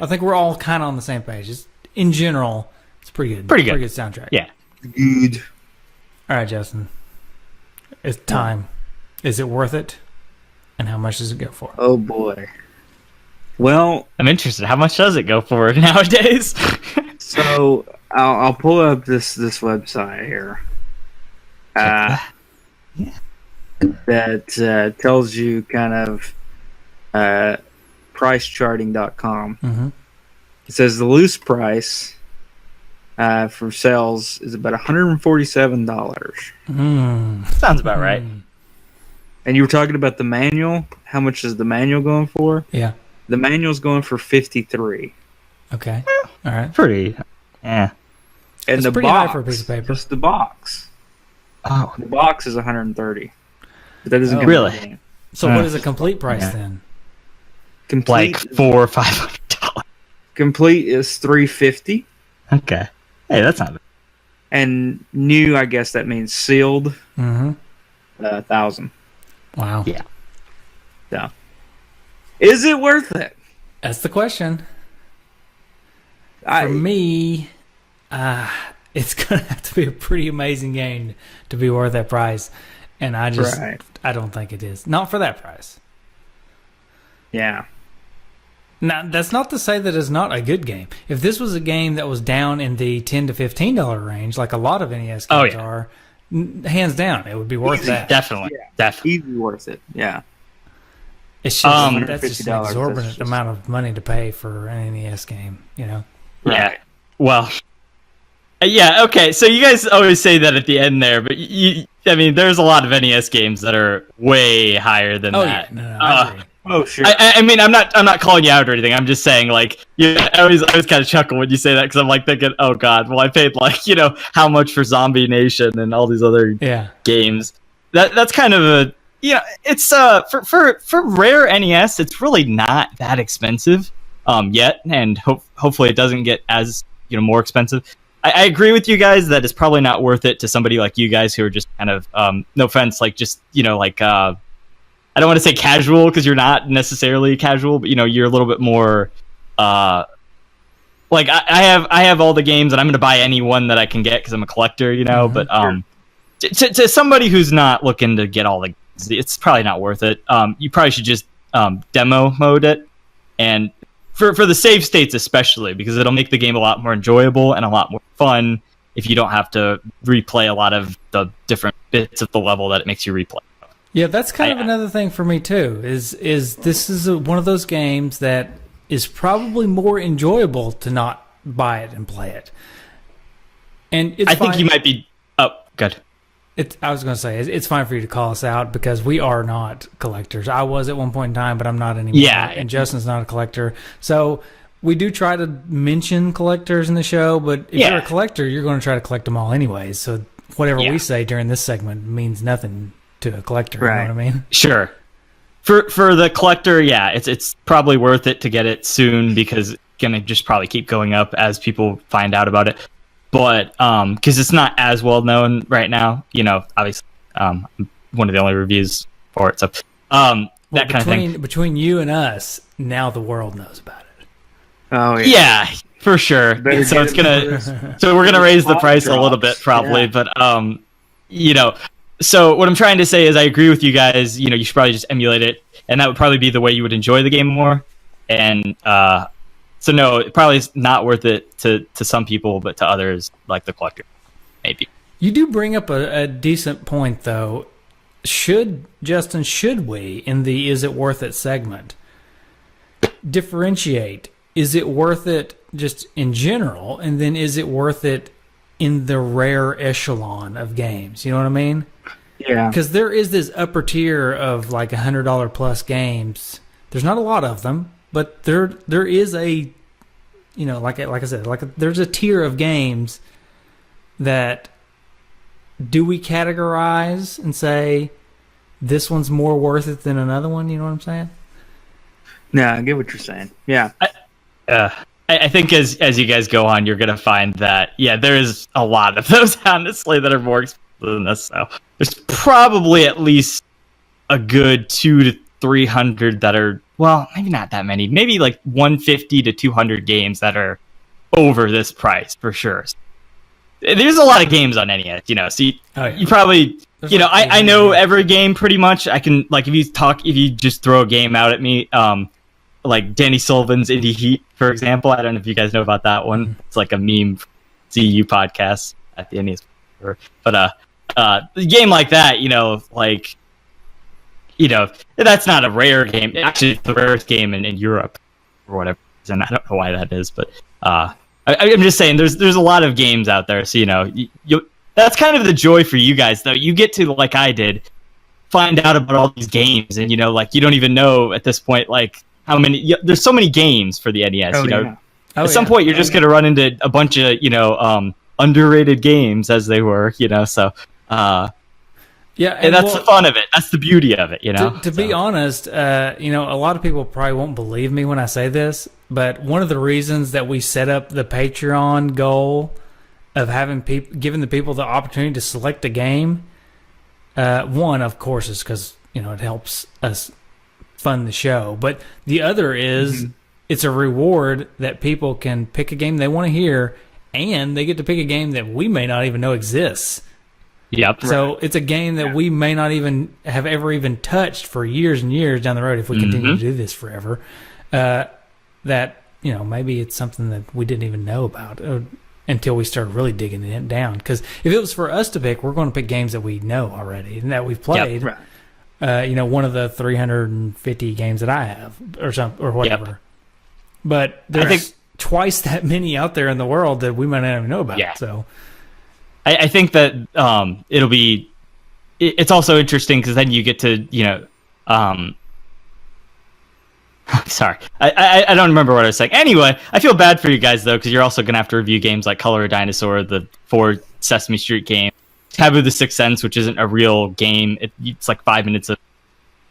think we're all kind of on the same page. In general, it's pretty good. Pretty good soundtrack. Yeah. Good. All right, Justin. It's time. Is it worth it? And how much does it go for? Oh boy. Well, I'm interested. How much does it go for nowadays? So I'll pull up this website here. That tells you kind of pricecharting.com. Mm-hmm. It says the loose price for sales is about $147. Sounds about right. And you were talking about the manual. How much is the manual going for? Yeah. The manual's going for $53. Okay. All right. Pretty. Yeah. And the pretty box, high for a piece of paper. Just the box. Oh. The box is $130. But that doesn't really. So what is a complete price then? Complete, like $400 or $500. Complete is $350. Okay. Hey, that's not bad. And new, I guess that means sealed. Mm-hmm. 1,000. Wow. Yeah. So, is it worth it? That's the question. For me, it's gonna have to be a pretty amazing game to be worth that price, and I don't think it is. Not for that price. Yeah. Now, that's not to say that it's not a good game. If this was a game that was down in the $10 to $15 range, like a lot of NES games are, hands down, it would be worth that. Definitely. Yeah. Definitely. Easy worth it. Yeah. It's just that's just an $150, exorbitant amount of money to pay for an NES game, you know? Yeah. Well, yeah, okay. So you guys always say that at the end there, but there's a lot of NES games that are way higher than that. Yeah. No, I agree. Oh, sure. I mean, I'm not calling you out or anything. I'm just saying, like, I always kind of chuckle when you say that because I'm like thinking, oh god, well, I paid like how much for Zombie Nation and all these other games. That's kind of a it's for rare NES, it's really not that expensive yet, and hopefully it doesn't get as more expensive. I agree with you guys that it's probably not worth it to somebody like you guys who are just kind of no offense, like just like. I don't want to say casual because you're not necessarily casual, but you're a little bit more like I have all the games and I'm going to buy any one that I can get because I'm a collector, But to somebody who's not looking to get all the games, it's probably not worth it. You probably should just demo mode it, and for the save states especially, because it'll make the game a lot more enjoyable and a lot more fun if you don't have to replay a lot of the different bits of the level that it makes you replay. Yeah, that's kind of another thing for me too. Is this is one of those games that is probably more enjoyable to not buy it and play it. And it's I think you might be. Oh, good. I was going to say, it's fine for you to call us out because we are not collectors. I was at one point in time, but I'm not anymore. Yeah. And Justin's not a collector. So we do try to mention collectors in the show, but if you're a collector, you're going to try to collect them all anyways. So whatever we say during this segment means nothing to a collector. Right. You know what I mean? Sure. For the collector, it's probably worth it to get it soon because it's going to just probably keep going up as people find out about it. But because it's not as well known right now, obviously, one of the only reviews for it. So that kind of thing. Between you and us, now the world knows about it. Oh yeah. Yeah, for sure. So it's so we're gonna raise the price a little bit probably, but So what I'm trying to say is I agree with you guys. You should probably just emulate it, and that would probably be the way you would enjoy the game more. And so no, it probably is not worth it to some people, but to others, like the collector, maybe. You do bring up a decent point, though. Justin, should we, in the Is It Worth It segment, differentiate? Is it worth it just in general, and then is it worth it in the rare echelon of games? You know what I mean? Yeah. Because there is this upper tier of like $100 plus games. There's not a lot of them, but there is a, like I said, there's a tier of games that do we categorize and say this one's more worth it than another one? You know what I'm saying? No, I get what you're saying. Yeah. I think as you guys go on, you're gonna find that there is a lot of those honestly that are more expensive than this. So there's probably at least a good 200 to 300 that are, well, maybe not that many, maybe like 150 to 200 games that are over this price for sure. There's a lot of games on NES, so you probably, I know every game pretty much. I can, like, if you just throw a game out at me, like Danny Sullivan's Indie Heat, for example. I don't know if you guys know about that one. Mm-hmm. It's like a meme CU podcast at the NES. But a game like that, that's not a rare game. Actually, it's the rarest game in Europe or whatever. And I don't know why that is, but I'm just saying there's a lot of games out there. So, that's kind of the joy for you guys, though. You get to, like I did, find out about all these games. And, you don't even know at this point, like, how many. There's so many games for the NES, At some point, you're just going to run into a bunch of, underrated games as they were, so. And that's the fun of it. That's the beauty of it, To be honest, a lot of people probably won't believe me when I say this, but one of the reasons that we set up the Patreon goal of having giving the people the opportunity to select a game, one, of course, is because it helps us fund the show, but the other is it's a reward that people can pick a game they want to hear, and they get to pick a game that we may not even know exists. Yep. So it's a game that we may not even have ever even touched for years and years down the road if we continue to do this forever. That, maybe it's something that we didn't even know about until we started really digging it down. Because if it was for us to pick, we're going to pick games that we know already and that we've played. Yep. One of the 350 games that I have or whatever. Yep. But there's twice that many out there in the world that we might not even know about. Yeah. So I think that it'll be. It's also interesting because then you get to sorry, I don't remember what I was saying. Anyway, I feel bad for you guys though because you're also gonna have to review games like Color a Dinosaur, the 4 Sesame Street game, Taboo the Sixth Sense, which isn't a real game. It's like 5 minutes of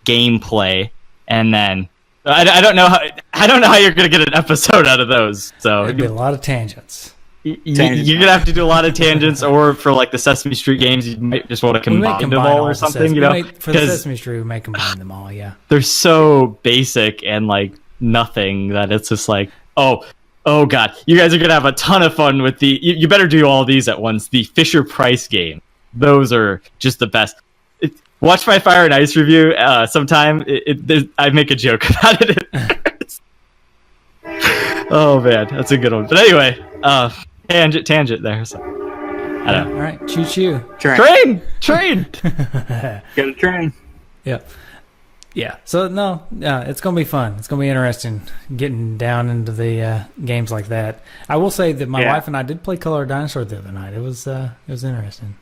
gameplay, and then I don't know how you're gonna get an episode out of those. So it'd be a lot of tangents. You're gonna have to do a lot of tangents, or for like the Sesame Street games, you might just want to combine them all or something. For the Sesame Street, we may combine them all. Yeah, they're so basic and like nothing that it's just like, oh god, you guys are gonna have a ton of fun with the. You better do all these at once. The Fisher Price game, those are just the best. Watch my Fire and Ice review sometime. I make a joke about it. Oh man, that's a good one. But anyway, tangent there. So, I don't know. All right, choo. Train. Get a train. Yeah. So no, it's gonna be fun. It's gonna be interesting getting down into the games like that. I will say that my wife and I did play Color Dinosaur the other night. It was interesting.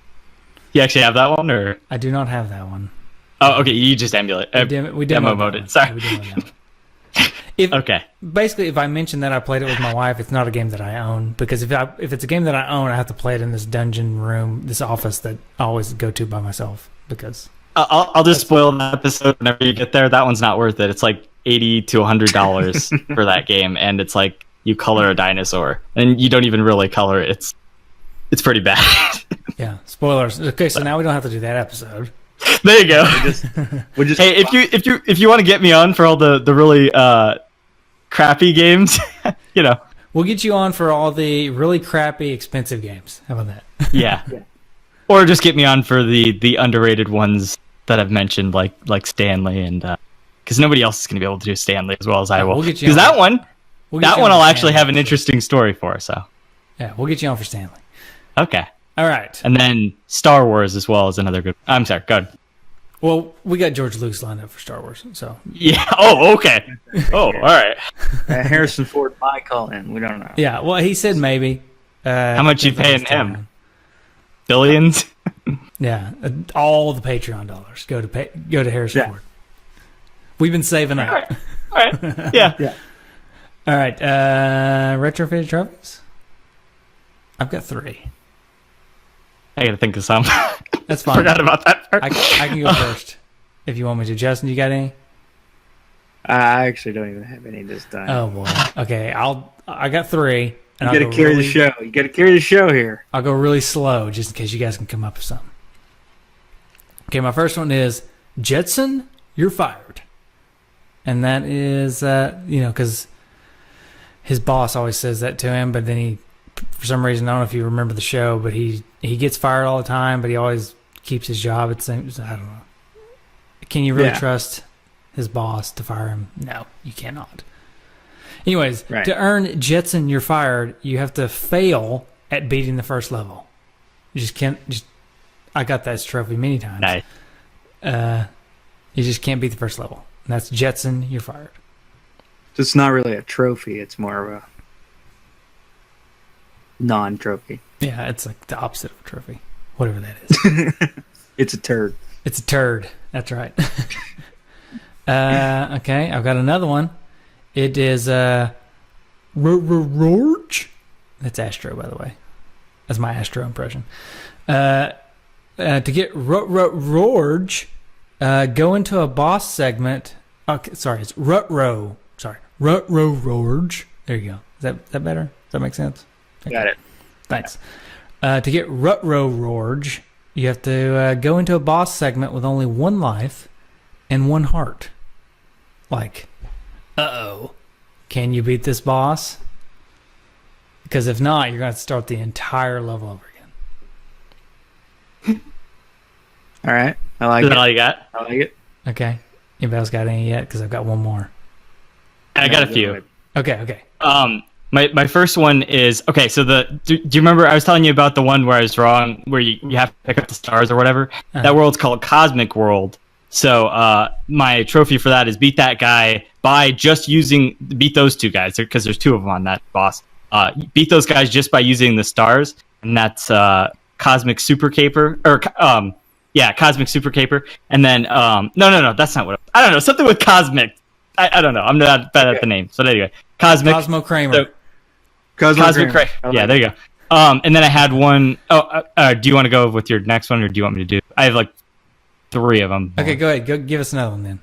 You actually have that one, or? I do not have that one. Oh, okay. You just emulate. We demo mode. Sorry. Yeah, we demoed that one. Okay. Basically, if I mention that I played it with my wife, it's not a game that I own, because if it's a game that I own, I have to play it in this dungeon room, this office that I always go to by myself. Because I'll just spoil that episode whenever you get there. That one's not worth it. It's like $80 to $100 for that game, and it's like you color a dinosaur, and you don't even really color it. It's pretty bad. Yeah, spoilers. Okay, so now we don't have to do that episode. There you go. We just Hey, if you want to get me on for all the really crappy games, We'll get you on for all the really crappy, expensive games. How about that? yeah. Or just get me on for the underrated ones that I've mentioned, like Stanley, and because nobody else is going to be able to do Stanley as well as I will. We'll get you because on. that one We'll I'll actually have an interesting story for. So yeah, we'll get you on for Stanley. okay. All right. And then Star Wars as well is another good. I'm sorry. Go ahead. Well, we got George Lucas lined up for Star Wars, so Yeah. Oh, okay. Oh, all right. Harrison Ford might call in. We don't know. yeah. Well, he said maybe. How much you depends on paying his him? time. Billions. Yeah, all the Patreon dollars go to Harrison Ford. We've been saving up. All right. Yeah. All right. Retrofitted trophies. I've got 3. I gotta think of some. That's fine. Forgot about that part. I can go first if you want me to. Justin, you got any? I actually don't even have any this time. Oh boy. Okay, I got 3. And You got to carry the show. You got to carry the show here. I'll go really slow just in case you guys can come up with something. Okay, my first one is Jetson, you're fired. And that is, because his boss always says that to him, but then he, for some reason, I don't know if you remember the show, but he gets fired all the time, but he always keeps his job. It seems, I don't know. Can you really trust his boss to fire him? No, you cannot. Anyways, to earn Jetson, you're fired, you have to fail at beating the first level. You just can't. I got that trophy many times. Nice. You just can't beat the first level. And that's Jetson, you're fired. It's not really a trophy. It's more of a non-trophy. Yeah, it's like the opposite of a trophy. Whatever that is. It's a turd. It's a turd. That's right. Okay, I've got another one. It is Roarge. That's Astro, by the way. That's my Astro impression. To get Roarge, go into a boss segment. Okay, sorry, it's Rutro. Sorry, Roarge. There you go. Is that better? Does that make sense? Got it. Thanks. To get Roarge, you have to go into a boss segment with only 1 life and 1 heart. Like, can you beat this boss? Because if not, you're going to have to start the entire level over again. All right. I like Is that it. all you got? I like it. Okay. Anybody else got any yet? Because I've got 1 more. I got a few. Okay. My first one is okay. So do you remember I was telling you about the one where I was wrong, where you have to pick up the stars or whatever? That world's called Cosmic World. So my trophy for that is beat that guy by just beat those 2 guys, because there's 2 of them on that boss. Beat those guys just by using the stars, and that's Cosmic Super Caper, or Cosmic Super Caper. And then no, that's not what I don't know, something with Cosmic. I don't know. I'm not bad at the name. So anyway, Cosmo Kramer. So, Cosmic Kramer. Yeah, there you go. And then I had one. Do you want to go with your next one, or do you want me to do? I have like 3 of them. Okay, go ahead. Go give us another one then.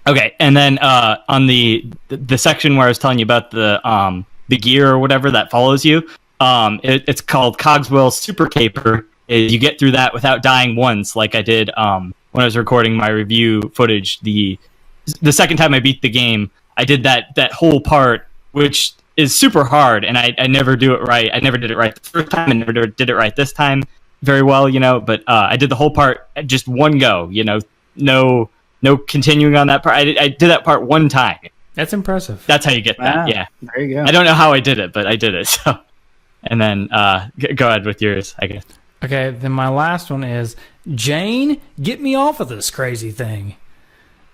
Okay, and then on the section where I was telling you about the gear or whatever that follows you, it's called Cogswell Super Caper. You get through that without dying once, like I did when I was recording my review footage. The second time I beat the game, I did that whole part, which is super hard, and I never do it right. I never did it right the first time, and never did it right this time very well, but I did the whole part at just 1 go, no continuing on that part. I did that part 1 time. That's impressive. That's how you get that. Yeah. There you go. I don't know how I did it, but I did it. So, and then go ahead with yours, I guess. Okay, then my last one is Jane, get me off of this crazy thing.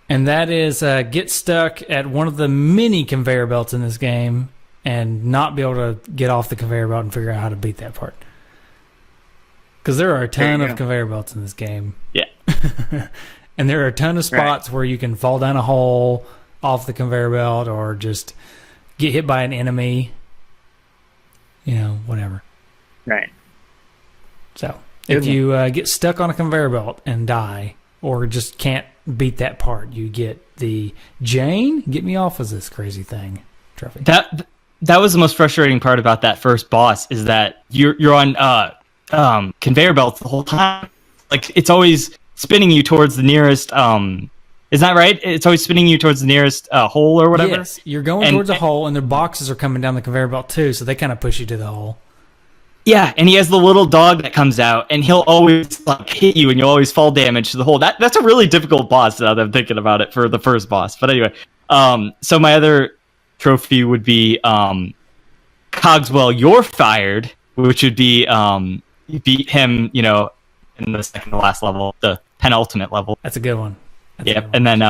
And that is get stuck at one of the many conveyor belts in this game and not be able to get off the conveyor belt and figure out how to beat that part. Because there are a ton of conveyor belts in this game. Yeah. And there are a ton of spots where you can fall down a hole off the conveyor belt or just get hit by an enemy. You know, whatever. Right. So, if you get stuck on a conveyor belt and die, or just can't beat that part, you get the Jane, get me off of this crazy thing trophy. That was the most frustrating part about that first boss, is that you're on conveyor belts the whole time. Like, it's always spinning you towards the nearest is that right? It's always spinning you towards the nearest hole or whatever? Yes, you're going towards a hole, and their boxes are coming down the conveyor belt too, so they kind of push you to the hole. Yeah, and he has the little dog that comes out, and he'll always like hit you, and you'll always fall damage to the hole. That's a really difficult boss now that I'm thinking about it for the first boss. But anyway, so my other trophy would be Cogswell, you're fired, which would be you beat him, you know, in the second to last level, the penultimate level. That's a good one. Yeah, and then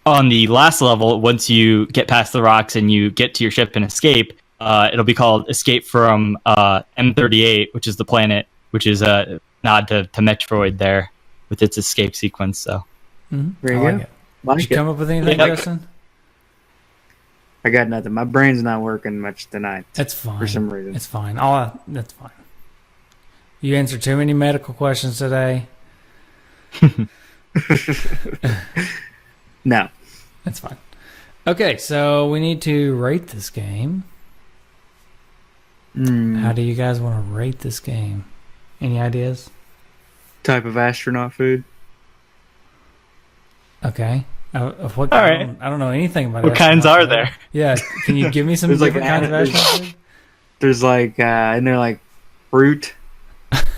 on the last level, once you get past the rocks and you get to your ship and escape, it'll be called Escape from M38, which is the planet, which is a nod to Metroid there with its escape sequence. So there you go. Did you come up with anything, Justin? I got nothing. My brain's not working much tonight. That's fine. For some reason. It's fine. That's fine. You answered too many medical questions today. No. That's fine. Okay, so we need to rate this game. How do you guys want to rate this game? Any ideas? Type of astronaut food. Okay. What All kind? right. I don't know anything about what kinds are there? Yeah, can you give me some different kinds of astronaut food? There's like, and they're like fruit.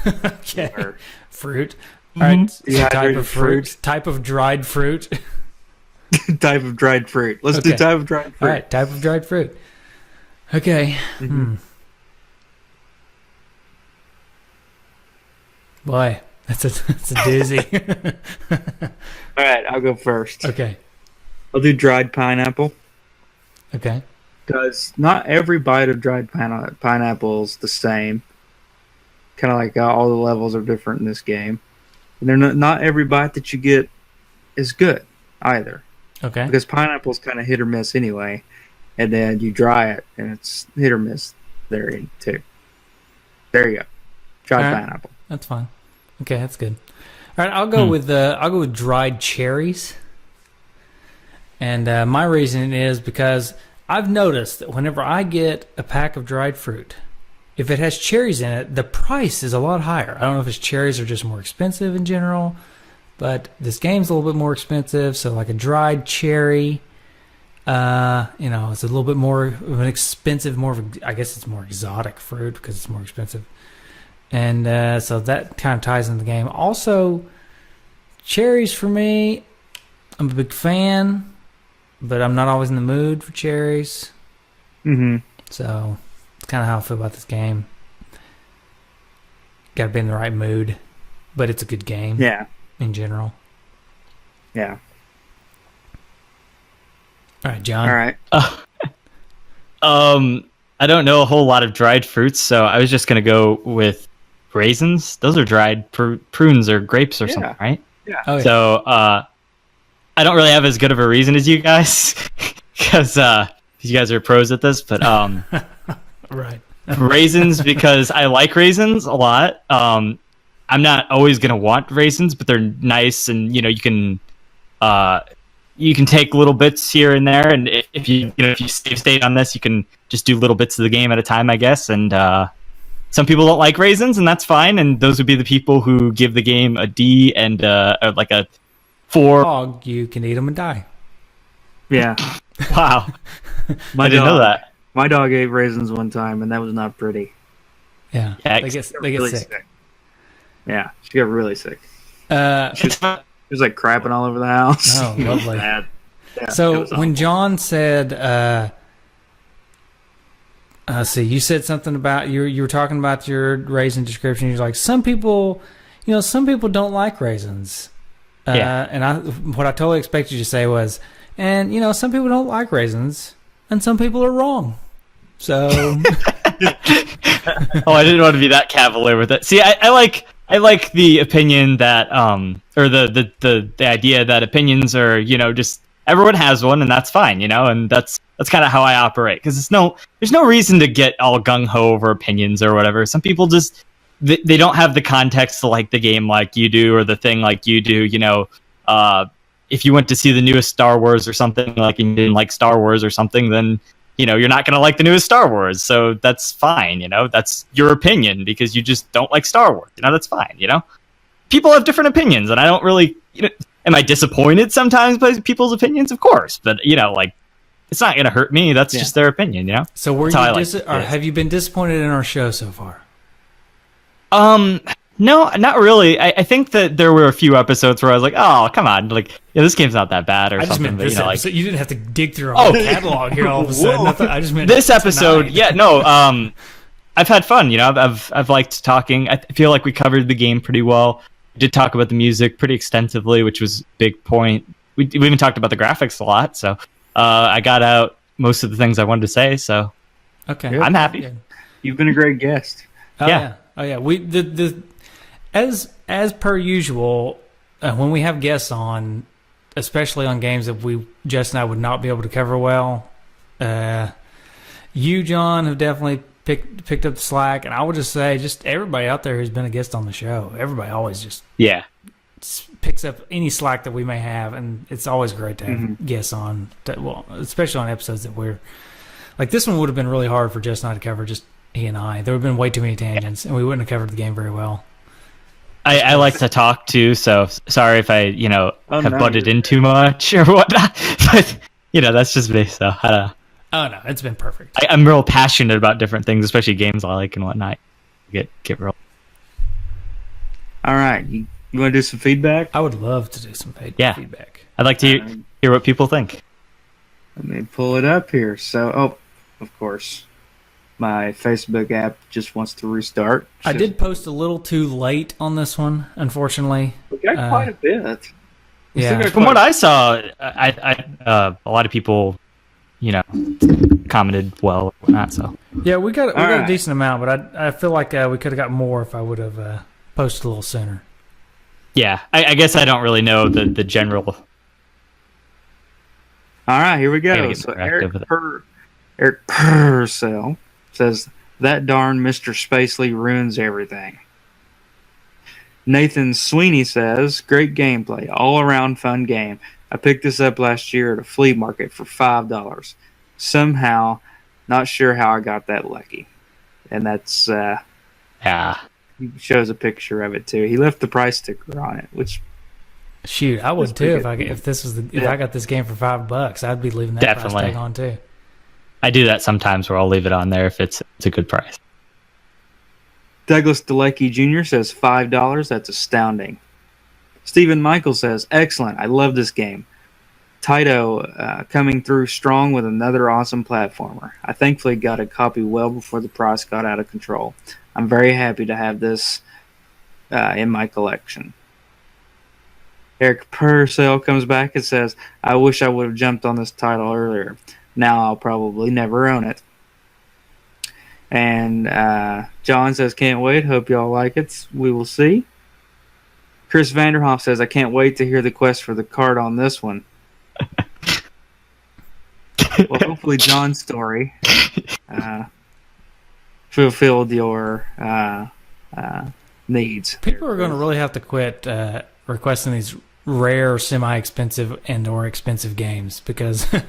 Okay. Fruit. All right. So type of fruit. Type of dried fruit. Type of dried fruit. Let's do type of dried fruit. All right. Type of dried fruit. Okay. Boy, that's a doozy. All right, I'll go first. Okay. I'll do dried pineapple. Okay. Because not every bite of dried pineapple is the same. Kind of like all the levels are different in this game. And they're not every bite that you get is good either. Okay. Because pineapple's kind of hit or miss anyway. And then you dry it, and it's hit or miss there too. There you go. Dried pineapple. That's fine. Okay, that's good. All right, I'll go with dried cherries. And my reason is because I've noticed that whenever I get a pack of dried fruit, if it has cherries in it, the price is a lot higher. I don't know if it's cherries are just more expensive in general, but this game's a little bit more expensive. So like a dried cherry, it's a little bit more of an expensive, I guess it's more exotic fruit because it's more expensive. And so that kind of ties in the game. Also, cherries for me, I'm a big fan, but I'm not always in the mood for cherries. So it's kind of how I feel about this game. Got to be in the right mood, but it's a good game. Yeah. In general. Yeah. All right, John. All right. I don't know a whole lot of dried fruits, so I was just gonna go with raisins. Those are dried prunes or grapes or something, right? Yeah. Oh, yeah. So I don't really have as good of a reason as you guys, because you guys are pros at this. But right. Raisins, because I like raisins a lot. I'm not always gonna want raisins, but they're nice, and you can take little bits here and there, and if you save state on this, you can just do little bits of the game at a time, I guess. And some people don't like raisins, and that's fine. And those would be the people who give the game a D and like a 4. Dog, you can eat them and die. Yeah. Wow. I didn't know that. My dog ate raisins one time, and that was not pretty. Yeah. They get really sick. Yeah, she got really sick. She was like crapping all over the house. Oh, lovely. Bad. Yeah, so when John said, you said something about you were talking about your raisin description. You're like, some people don't like raisins. And what I totally expected you to say was, and some people don't like raisins, and some people are wrong. So Oh, I didn't want to be that cavalier with it. See, I like the opinion that or the idea that opinions are, just everyone has one and that's fine, and that's kind of how I operate, because there's no reason to get all gung ho over opinions or whatever. Some people just they don't have the context to like the game like you do, or the thing like you do. If you went to see the newest Star Wars or something, like, and you didn't like Star Wars or something, then you're not going to like the newest Star Wars. So that's fine. That's your opinion because you just don't like Star Wars. That's fine. People have different opinions, and I don't really. Am I disappointed sometimes by people's opinions? Of course, but it's not going to hurt me. That's just their opinion. So were you or have you been disappointed in our show so far? No, not really. I think that there were a few episodes where I was like, oh, come on, like, this game's not that bad or something. Meant this episode. You didn't have to dig through our whole catalog here all of a sudden. I just meant this episode. Yeah, no. I've had fun. I've liked talking. I feel like we covered the game pretty well. We did talk about the music pretty extensively, which was a big point. We even talked about the graphics a lot. So I got out most of the things I wanted to say. So okay, I'm happy. Yeah. You've been a great guest. Yeah. Oh yeah. We as per usual, when we have guests on, especially on games that Justin and I would not be able to cover well, you, John, have definitely picked up the slack, and I would just say, just everybody out there who's been a guest on the show, everybody always just picks up any slack that we may have, and it's always great to have guests on. Especially on episodes that we're like, this one would have been really hard for Justin and I to cover, just he and I. There would have been way too many tangents, and we wouldn't have covered the game very well. I like to talk too, so sorry if I, have butted in too much or whatnot. But, that's just me, so I don't know. Oh, no, it's been perfect. I'm real passionate about different things, especially games I like and whatnot. Get real. All right. You want to do some feedback? I would love to do some feedback. I'd like to hear what people think. Let me pull it up here. So, of course, my Facebook app just wants to restart. I did post a little too late on this one, unfortunately. We got quite a bit. Yeah. From what I saw, I a lot of people, commented well or whatnot. So yeah, we got a decent amount, but I feel like we could have got more if I would have posted a little sooner. Yeah, I guess I don't really know the general. All right, here we go. So Eric Purcell says, that darn Mr. Spacely ruins everything. Nathan Sweeney says, great gameplay, all-around fun game. I picked this up last year at a flea market for $5. Somehow, not sure how I got that lucky. And that's, he shows a picture of it too. He left the price sticker on it, which... Shoot, I would too if I got this game for $5. I'd be leaving that price tag on too. I do that sometimes where I'll leave it on there if it's a good price. Douglas DeLeckie Jr. says $5. That's astounding. Stephen Michael says, excellent. I love this game. Taito coming through strong with another awesome platformer. I thankfully got a copy well before the price got out of control. I'm very happy to have this in my collection. Eric Purcell comes back and says, I wish I would have jumped on this title earlier. Now I'll probably never own it. And John says, can't wait. Hope y'all like it. We will see. Chris Vanderhoff says, I can't wait to hear the quest for the card on this one. Well, hopefully John's story fulfilled your needs. People are going to really have to quit requesting these rare, semi-expensive and or expensive games, because let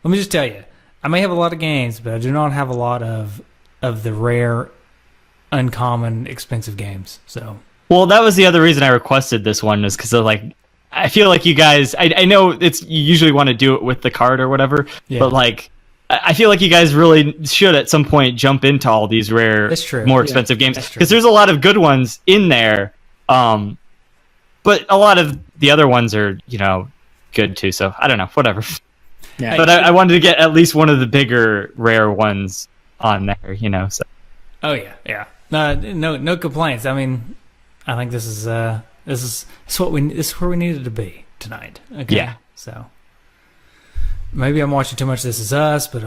me just tell you, I may have a lot of games, but I do not have a lot of the rare, uncommon, expensive games. So, well, that was the other reason I requested this one, is because I feel like you guys, I know you usually want to do it with the card or whatever, but I feel like you guys really should at some point jump into all these rare, more expensive games, because there's a lot of good ones in there. But a lot of the other ones are, good too. So I don't know, whatever. Yeah. But I wanted to get at least one of the bigger rare ones on there, So. Oh yeah. No complaints. I mean, I think this is where we needed to be tonight. Okay. Yeah. So maybe I'm watching too much This Is Us, but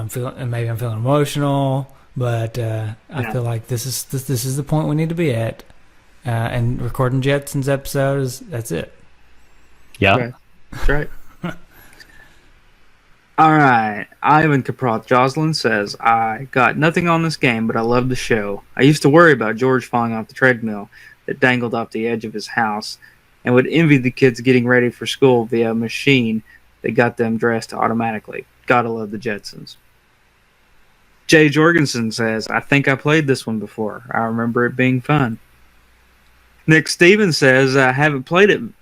maybe I'm feeling emotional. But I feel like this is the point we need to be at. And recording Jetsons episode that's it. Yeah. That's right. All right. Ivan Kaproth Jocelyn says, I got nothing on this game, but I love the show. I used to worry about George falling off the treadmill that dangled off the edge of his house and would envy the kids getting ready for school via a machine that got them dressed automatically. Gotta love the Jetsons. Jay Jorgensen says, I think I played this one before. I remember it being fun. Nick Stevens says, I haven't played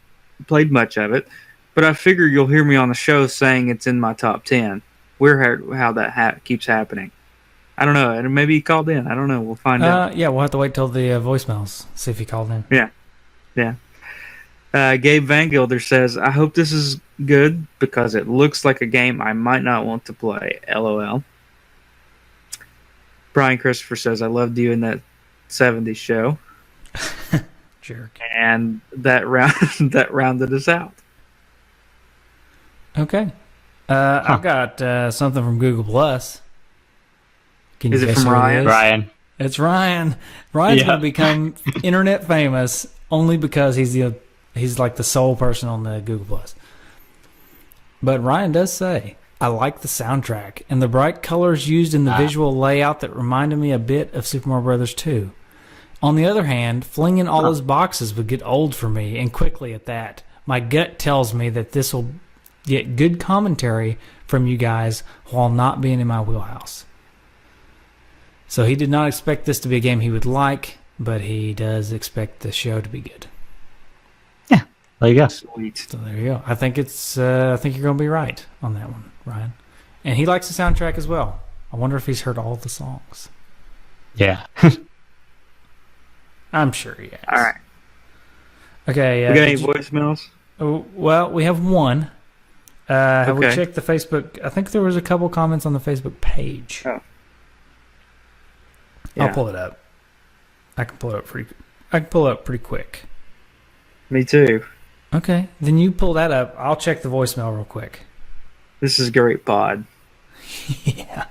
much of it, but I figure you'll hear me on the show saying it's in my top 10. Weird how that keeps happening. I don't know. And maybe he called in. I don't know. We'll find out. Yeah, we'll have to wait till the voicemails. See if he called in. Yeah. Gabe Van Gilder says, I hope this is good because it looks like a game I might not want to play. LOL. Brian Christopher says, I loved you in that 70s show. Jerk. And that rounded us out. Okay. I've got something from Google Plus. Can you Is it guess from who Ryan? Ryan. It's Ryan. Ryan's going to become internet famous only because he's like the sole person on the Google Plus. But Ryan does say, I like the soundtrack and the bright colors used in the visual layout that reminded me a bit of Super Mario Bros. 2. On the other hand, flinging all those boxes would get old for me, and quickly at that. My gut tells me that this will get good commentary from you guys while not being in my wheelhouse. So he did not expect this to be a game he would like, but he does expect the show to be good. Yeah, there you go. Sweet. So there you go. I think you're going to be right on that one, Ryan. And he likes the soundtrack as well. I wonder if he's heard all the songs. Yeah. I'm sure he has. All right. Okay. We got any voicemails? Oh, well, we have one. Have we Okay. checked the Facebook? I think there was a couple comments on the Facebook page. Oh. I'll Yeah. pull it up. I can pull it up pretty quick. Me too. Okay, then you pull that up. I'll check the voicemail real quick. This is great pod. Yeah.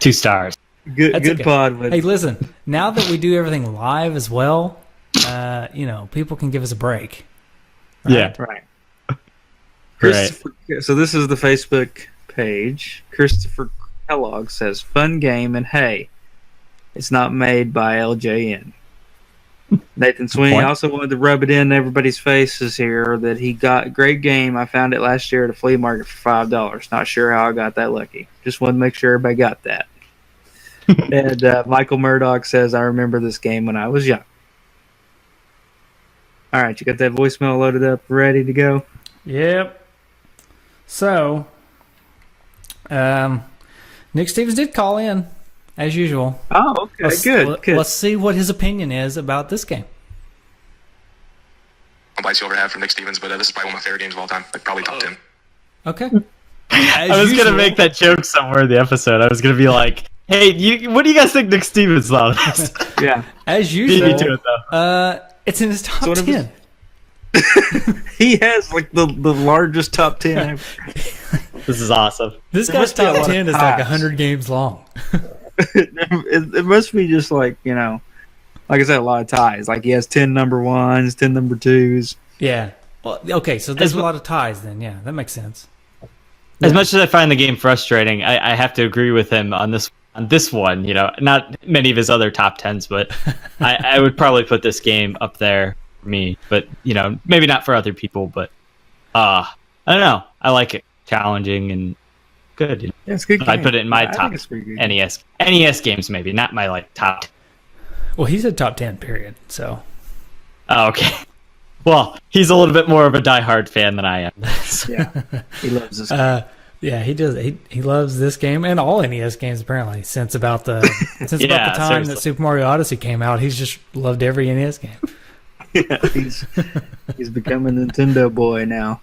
2 stars. Good That's okay. pod. With, Hey, listen. Now that we do everything live as well, people can give us a break. Right? Yeah. right. Right. Christopher, so this is the Facebook page. Christopher Kellogg says, fun game, and hey, it's not made by LJN. Nathan Sweeney also wanted to rub it in everybody's faces here that he got great game. I found it last year at a flea market for $5. Not sure how I got that lucky. Just wanted to make sure everybody got that. And Michael Murdoch says, I remember this game when I was young. All right, you got that voicemail loaded up, ready to go? Yep. So, Nick Stevens did call in, as usual. Oh, okay, good. Let's see what his opinion is about this game. I'll buy Silver Hat from Nick Stevens, but this is probably one of my favorite games of all time. Like probably top 10. Okay. I was going to make that joke somewhere in the episode. I was going to be like, hey, what do you guys think Nick Stevens thought of this? Yeah. As Beat me usual, to it, though. it's in his top 10. He has like the largest top 10 ever. This is awesome. This There guy's must be a top lot of 10 is like ties. 100 games long. It must be just like, like I said, a lot of ties. Like he has 10 number ones, 10 number twos. Yeah. Well, okay, so there's a lot of ties then. Yeah, that makes sense. As much as I find the game frustrating, I have to agree with him on this one. Not many of his other top 10s, but I would probably put this game up there for me. But maybe not for other people. But I don't know. I like it, challenging and good. Yeah, it's a good game. I'd put it in my I top think it's pretty good. NES games, maybe not my top. Well, he said top 10, period. So. Oh, okay. Well, he's a little bit more of a diehard fan than I am. Yeah, he loves this game. Yeah, he does. He loves this game and all NES games apparently. Since about the time seriously. that Super Mario Odyssey came out, he's just loved every NES game. Yeah, he's become a Nintendo boy now.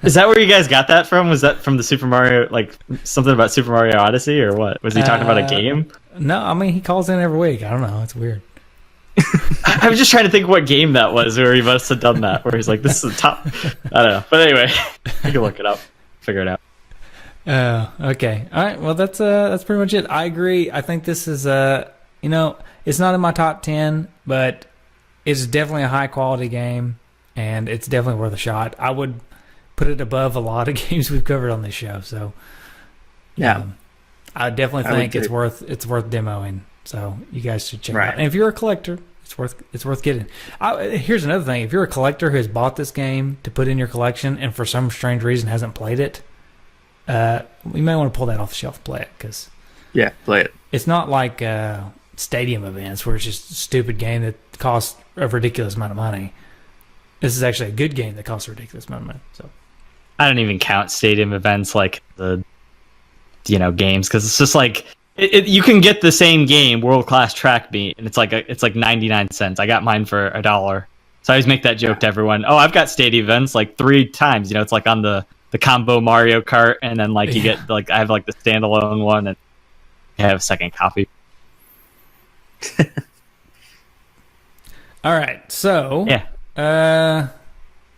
Is that where you guys got that from? Was that from the Super Mario, like something about Super Mario Odyssey, or what? Was he talking about a game? No, I mean he calls in every week. I don't know. It's weird. I was just trying to think what game that was where he must have done that, where he's like, this is the top. I don't know. But anyway, you can look it up, figure it out. Okay. All right. Well, that's pretty much it. I agree. I think this is it's not in my top 10, but it's definitely a high quality game, and it's definitely worth a shot. I would put it above a lot of games we've covered on this show. So, Yeah. I definitely think it's worth demoing. So you guys should check it out. And if you're a collector, it's worth getting. Here's another thing: if you're a collector who has bought this game to put in your collection and for some strange reason hasn't played it, you may want to pull that off the shelf and play it, because play it. it's not like stadium events where it's just a stupid game that costs a ridiculous amount of money. This is actually a good game that costs a ridiculous amount of money. So I don't even count stadium events like the games, because it's just like you can get the same game, World Class Track Meet, and it's like 99 cents. I got mine for $1. So I always make that joke to everyone. Oh, I've got stadium events like 3 times. It's like on the combo Mario Kart, and then like you get like I have like the standalone one, and I have a second copy. all right, so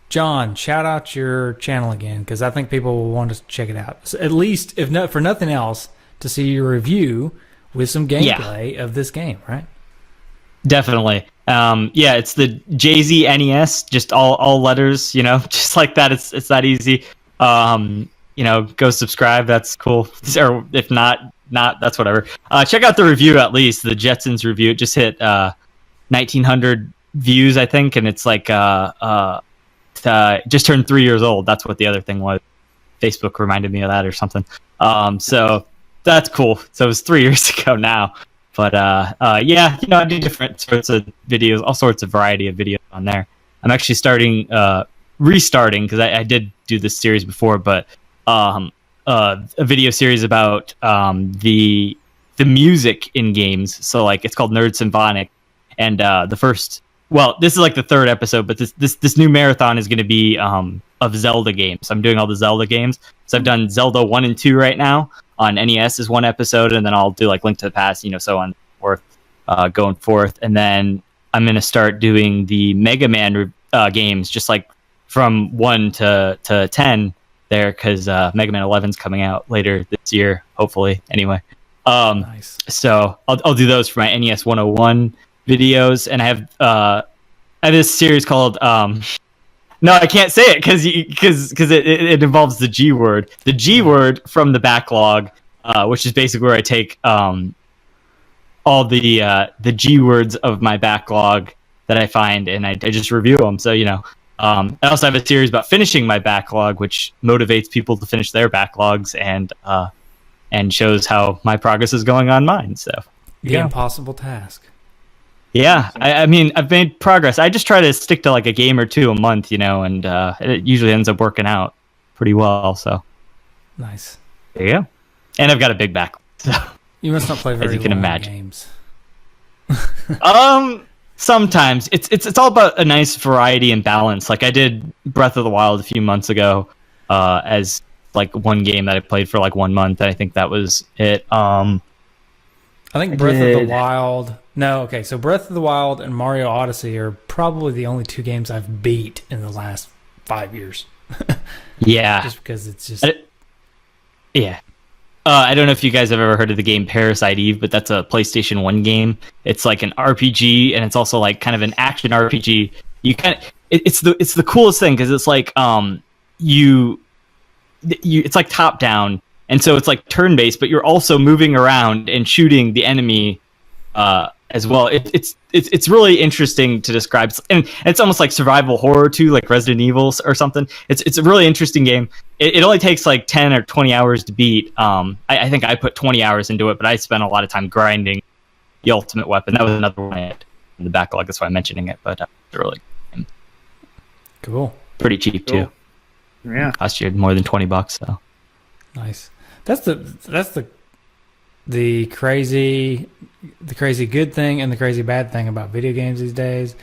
John, shout out your channel again, because I think people will want to check it out. So at least, if not for nothing else, to see your review with some gameplay of this game, right? Definitely. It's the JZNES, just all letters, just like that. It's that easy. Go subscribe. That's cool. Or if not, that's whatever. Check out the review, at least the Jetsons review. It just hit 1,900 views, I think, and it's like just turned 3 years old. That's what the other thing was. Facebook reminded me of that or something. So that's cool. So it was 3 years ago now. But I do different sorts of videos, all sorts of variety of videos on there. I'm actually restarting, because I did do this series before, but a video series about the music in games. So like it's called Nerd Symphonic, and this is like the 3rd episode, but this new marathon is going to be of Zelda games. I'm doing all the Zelda games. So I've done Zelda 1 and 2 right now. On NES is one episode, and then I'll do like Link to the Past, so on and so forth, going forth. And then I'm going to start doing the Mega Man games, just like from 1 to 10 there, because Mega Man 11's coming out later this year, hopefully. Anyway, Nice. So I'll do those for my NES 101 videos, and I have this series called no, I can't say it because it involves the G word. The G word from the backlog, which is basically where I take all the G words of my backlog that I find, and I just review them. So I also have a series about finishing my backlog, which motivates people to finish their backlogs and shows how my progress is going on mine. So the impossible task. Yeah, I mean, I've made progress. I just try to stick to like a game or 2 a month, and it usually ends up working out pretty well. So nice. There you go. And I've got a big backlog. So You must not play very as you can long imagine. games. Sometimes it's all about a nice variety and balance. Like I did Breath of the Wild a few months ago, as like one game that I played for like 1 month. And I think that was it. I think Breath of the Wild. No, okay. So Breath of the Wild and Mario Odyssey are probably the only 2 games I've beat in the last 5 years. Yeah, just because it's just. Yeah. I don't know if you guys have ever heard of the game Parasite Eve, but that's a PlayStation 1 game. It's like an RPG, and it's also like kind of an action RPG. It's the coolest thing, because it's like it's like top down, and so it's like turn based, but you're also moving around and shooting the enemy as well. It's really interesting to describe, and it's almost like survival horror too, like Resident Evil or something. It's a really interesting game. It only takes like 10 or 20 hours to beat. I think I put 20 hours into it, but I spent a lot of time grinding the Ultimate Weapon. That was another one I had in the backlog. That's why I'm mentioning it. But it's really cool. Pretty cheap too. Yeah, cost you more than $20. So nice. That's the crazy good thing and the crazy bad thing about video games these days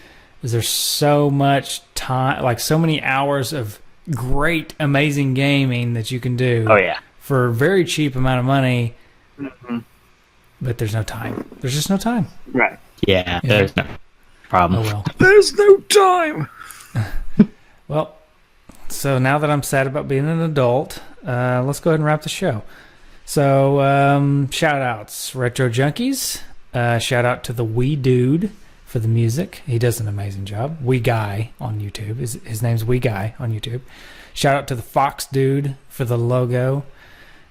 is there's so much time, like so many hours of great, amazing gaming that you can do. Oh yeah, for a very cheap amount of money. Mm-hmm. But there's no time. There's just no time. Right. Yeah. There's no problem. Oh well. There's no time. Well, so now that I'm sad about being an adult, let's go ahead and wrap the show. So, shout outs, Retro Junkies. Shout out to the Wee Dude for the music. He does an amazing job. Wee Guy on YouTube. His name's Wee Guy on YouTube. Shout out to the Fox Dude for the logo.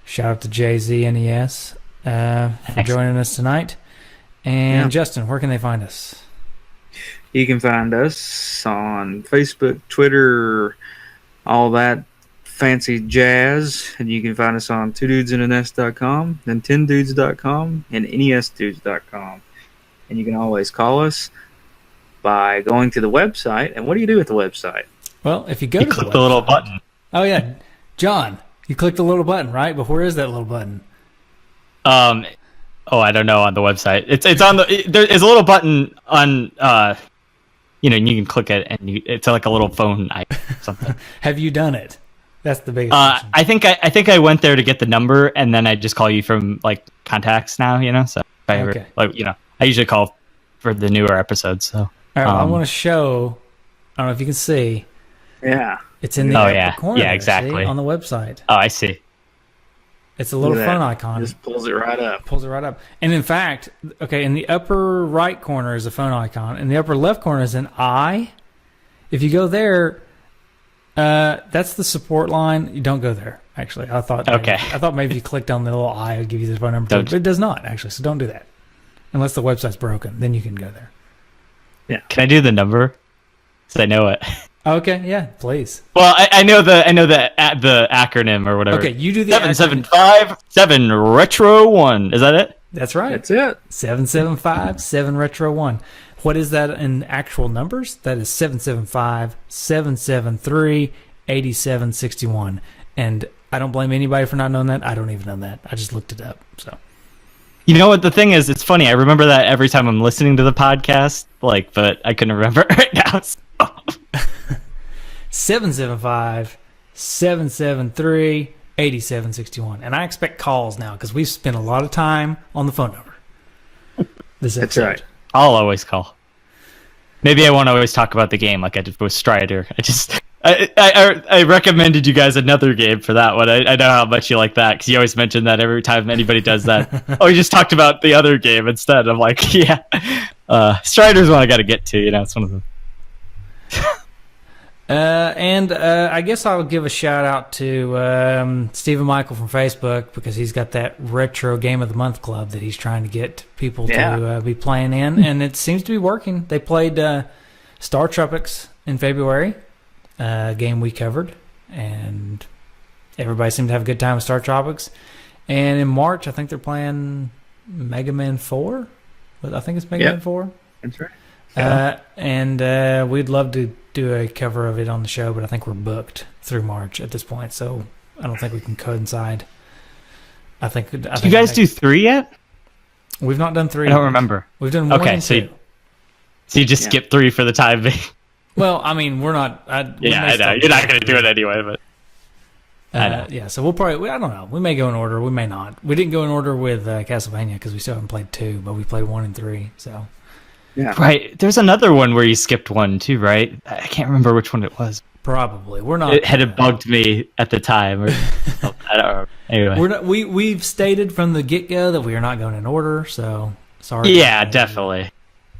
Shout out to JZNES for joining us tonight. And Justin, where can they find us? You can find us on Facebook, Twitter, all that fancy jazz, and you can find us on 2dudesandANES.com, Nintendudes.com, and NESdudes.com. And you can always call us by going to the website. And what do you do with the website? Well, if you go You to click the little button. Oh yeah, John, you click the little button, right? But where is that little button? I don't know on the website. It's on the. There is a little button on. You can click it and it's like a little phone icon or something. Have you done it? That's the biggest. I think I went there to get the number, and then I just call you from like contacts now. So Okay. I usually call for the newer episodes. So All right, well, I want to show. I don't know if you can see. Yeah. It's in the upper corner. Yeah, exactly. See, on the website. Oh, I see. It's a little phone icon. Just pulls it right up. And in fact, in the upper right corner is a phone icon. In the upper left corner is an eye. If you go there, that's the support line. You don't go there, actually. I thought maybe if you clicked on the little eye, it would give you the phone number. But it does not, actually, so don't do that. Unless the website's broken, then you can go there. Yeah. Can I do the number? Because I know it. Okay, yeah, please. Well, I know the acronym or whatever. Okay, you do the 7757 Retro 1. Is that it? That's right. That's it. 7757 Retro 1. What is that in actual numbers? That is 775-773-8761. And I don't blame anybody for not knowing that. I don't even know that. I just looked it up. So, you know what the thing is? It's funny. I remember that every time I'm listening to the podcast, but I couldn't remember it right now. So. 775-773-8761. And I expect calls now because we've spent a lot of time on the phone number. That's right. I'll always call. Maybe I won't always talk about the game like I did with Strider. I recommended you guys another game for that one. I know how much you like that because you always mention that every time anybody does that. You just talked about the other game instead. I'm like, yeah. Strider's one I got to get to. It's one of them. I guess I would give a shout out to Stephen Michael from Facebook because he's got that retro game of the month club that he's trying to get people to be playing in, and it seems to be working. They played Star Tropics in February, a game we covered, and everybody seemed to have a good time with Star Tropics. And in March, I think they're playing Mega Man 4. I think it's Mega Man 4. That's right. And we'd love to do a cover of it on the show, but I think we're booked through March at this point, so I don't think we can coincide. I think you guys do 3 yet? We've not done 3. I don't remember. We've done 1 and 2. So you just skip 3 for the time being. Well, I mean, we're not. I know. You're not going to do it anyway, but. Yeah, so we'll probably. I don't know. We may go in order. We may not. We didn't go in order with Castlevania because we still haven't played 2, but we played 1 and 3. So. Yeah. Right. There's another one where you skipped 1 too, right? I can't remember which one it was. Probably. We're not. It had bugged me at the time. I don't know. Anyway. We're not, we've stated from the get-go that we are not going in order, so sorry. Yeah, definitely.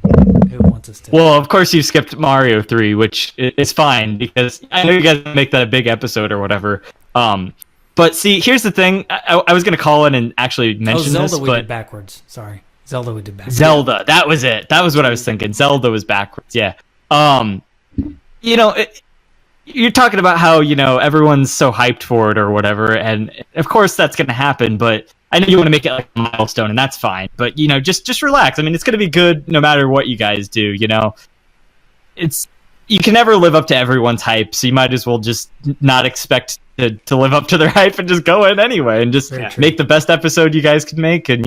Who wants us to? Well, of course you skipped Mario 3, which is fine because I know you guys make that a big episode or whatever. But see, here's the thing. I was going to call in and actually mention Zelda this, we did backwards. Sorry. Zelda we did backwards. Zelda, that was it. That was what I was thinking. Zelda was backwards. Yeah. You're talking about how everyone's so hyped for it or whatever, and of course that's going to happen. But I know you want to make it like a milestone, and that's fine. But just relax. I mean, it's going to be good no matter what you guys do. You can never live up to everyone's hype, so you might as well just not expect to live up to their hype and just go in anyway and just make the best episode you guys can make, and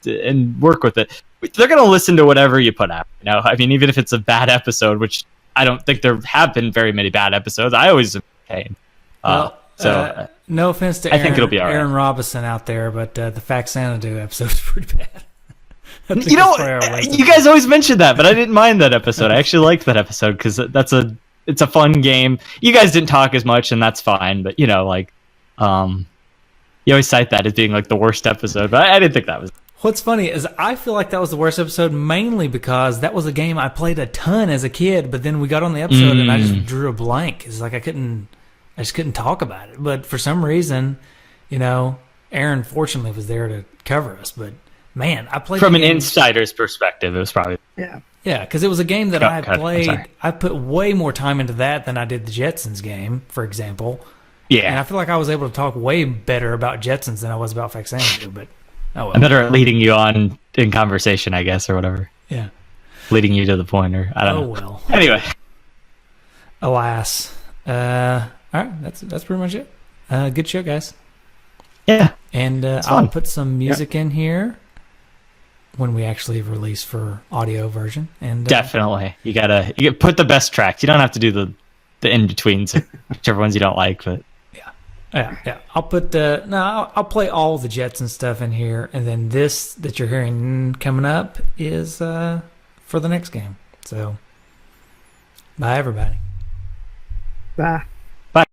and work with it. They're going to listen to whatever you put out. I mean, even if it's a bad episode, which I don't think there have been very many bad episodes. I always entertain. So no offense to I think it'll be all right. Aaron Robinson out there, but the Fact Xanadu episode is pretty bad. You guys always mention that, but I didn't mind that episode. I actually liked that episode because it's a fun game. You guys didn't talk as much, and that's fine. But You always cite that as being like the worst episode, but I didn't think that was. What's funny is I feel like that was the worst episode mainly because that was a game I played a ton as a kid, but then we got on the episode and I just drew a blank. It's like I just couldn't talk about it. But for some reason, Aaron fortunately was there to cover us. But man, I played from an insider's perspective. It was probably yeah, because it was a game that I played. I put way more time into that than I did the Jetsons game, for example. Yeah, and I feel like I was able to talk way better about Jetsons than I was about Faxanadu. But oh well. I'm better at leading you on in conversation, I guess, or whatever. Yeah, leading you to the point, or I don't know. Oh well. Anyway, alas. All right, that's pretty much it. Good show, guys. Yeah, and I'll put some music in here when we actually release for audio version. And definitely, you gotta put the best tracks. You don't have to do the in betweens, whichever ones you don't like. But yeah. I'll put I'll play all the Jetson stuff in here, and then this that you're hearing coming up is for the next game. So, bye everybody. Bye.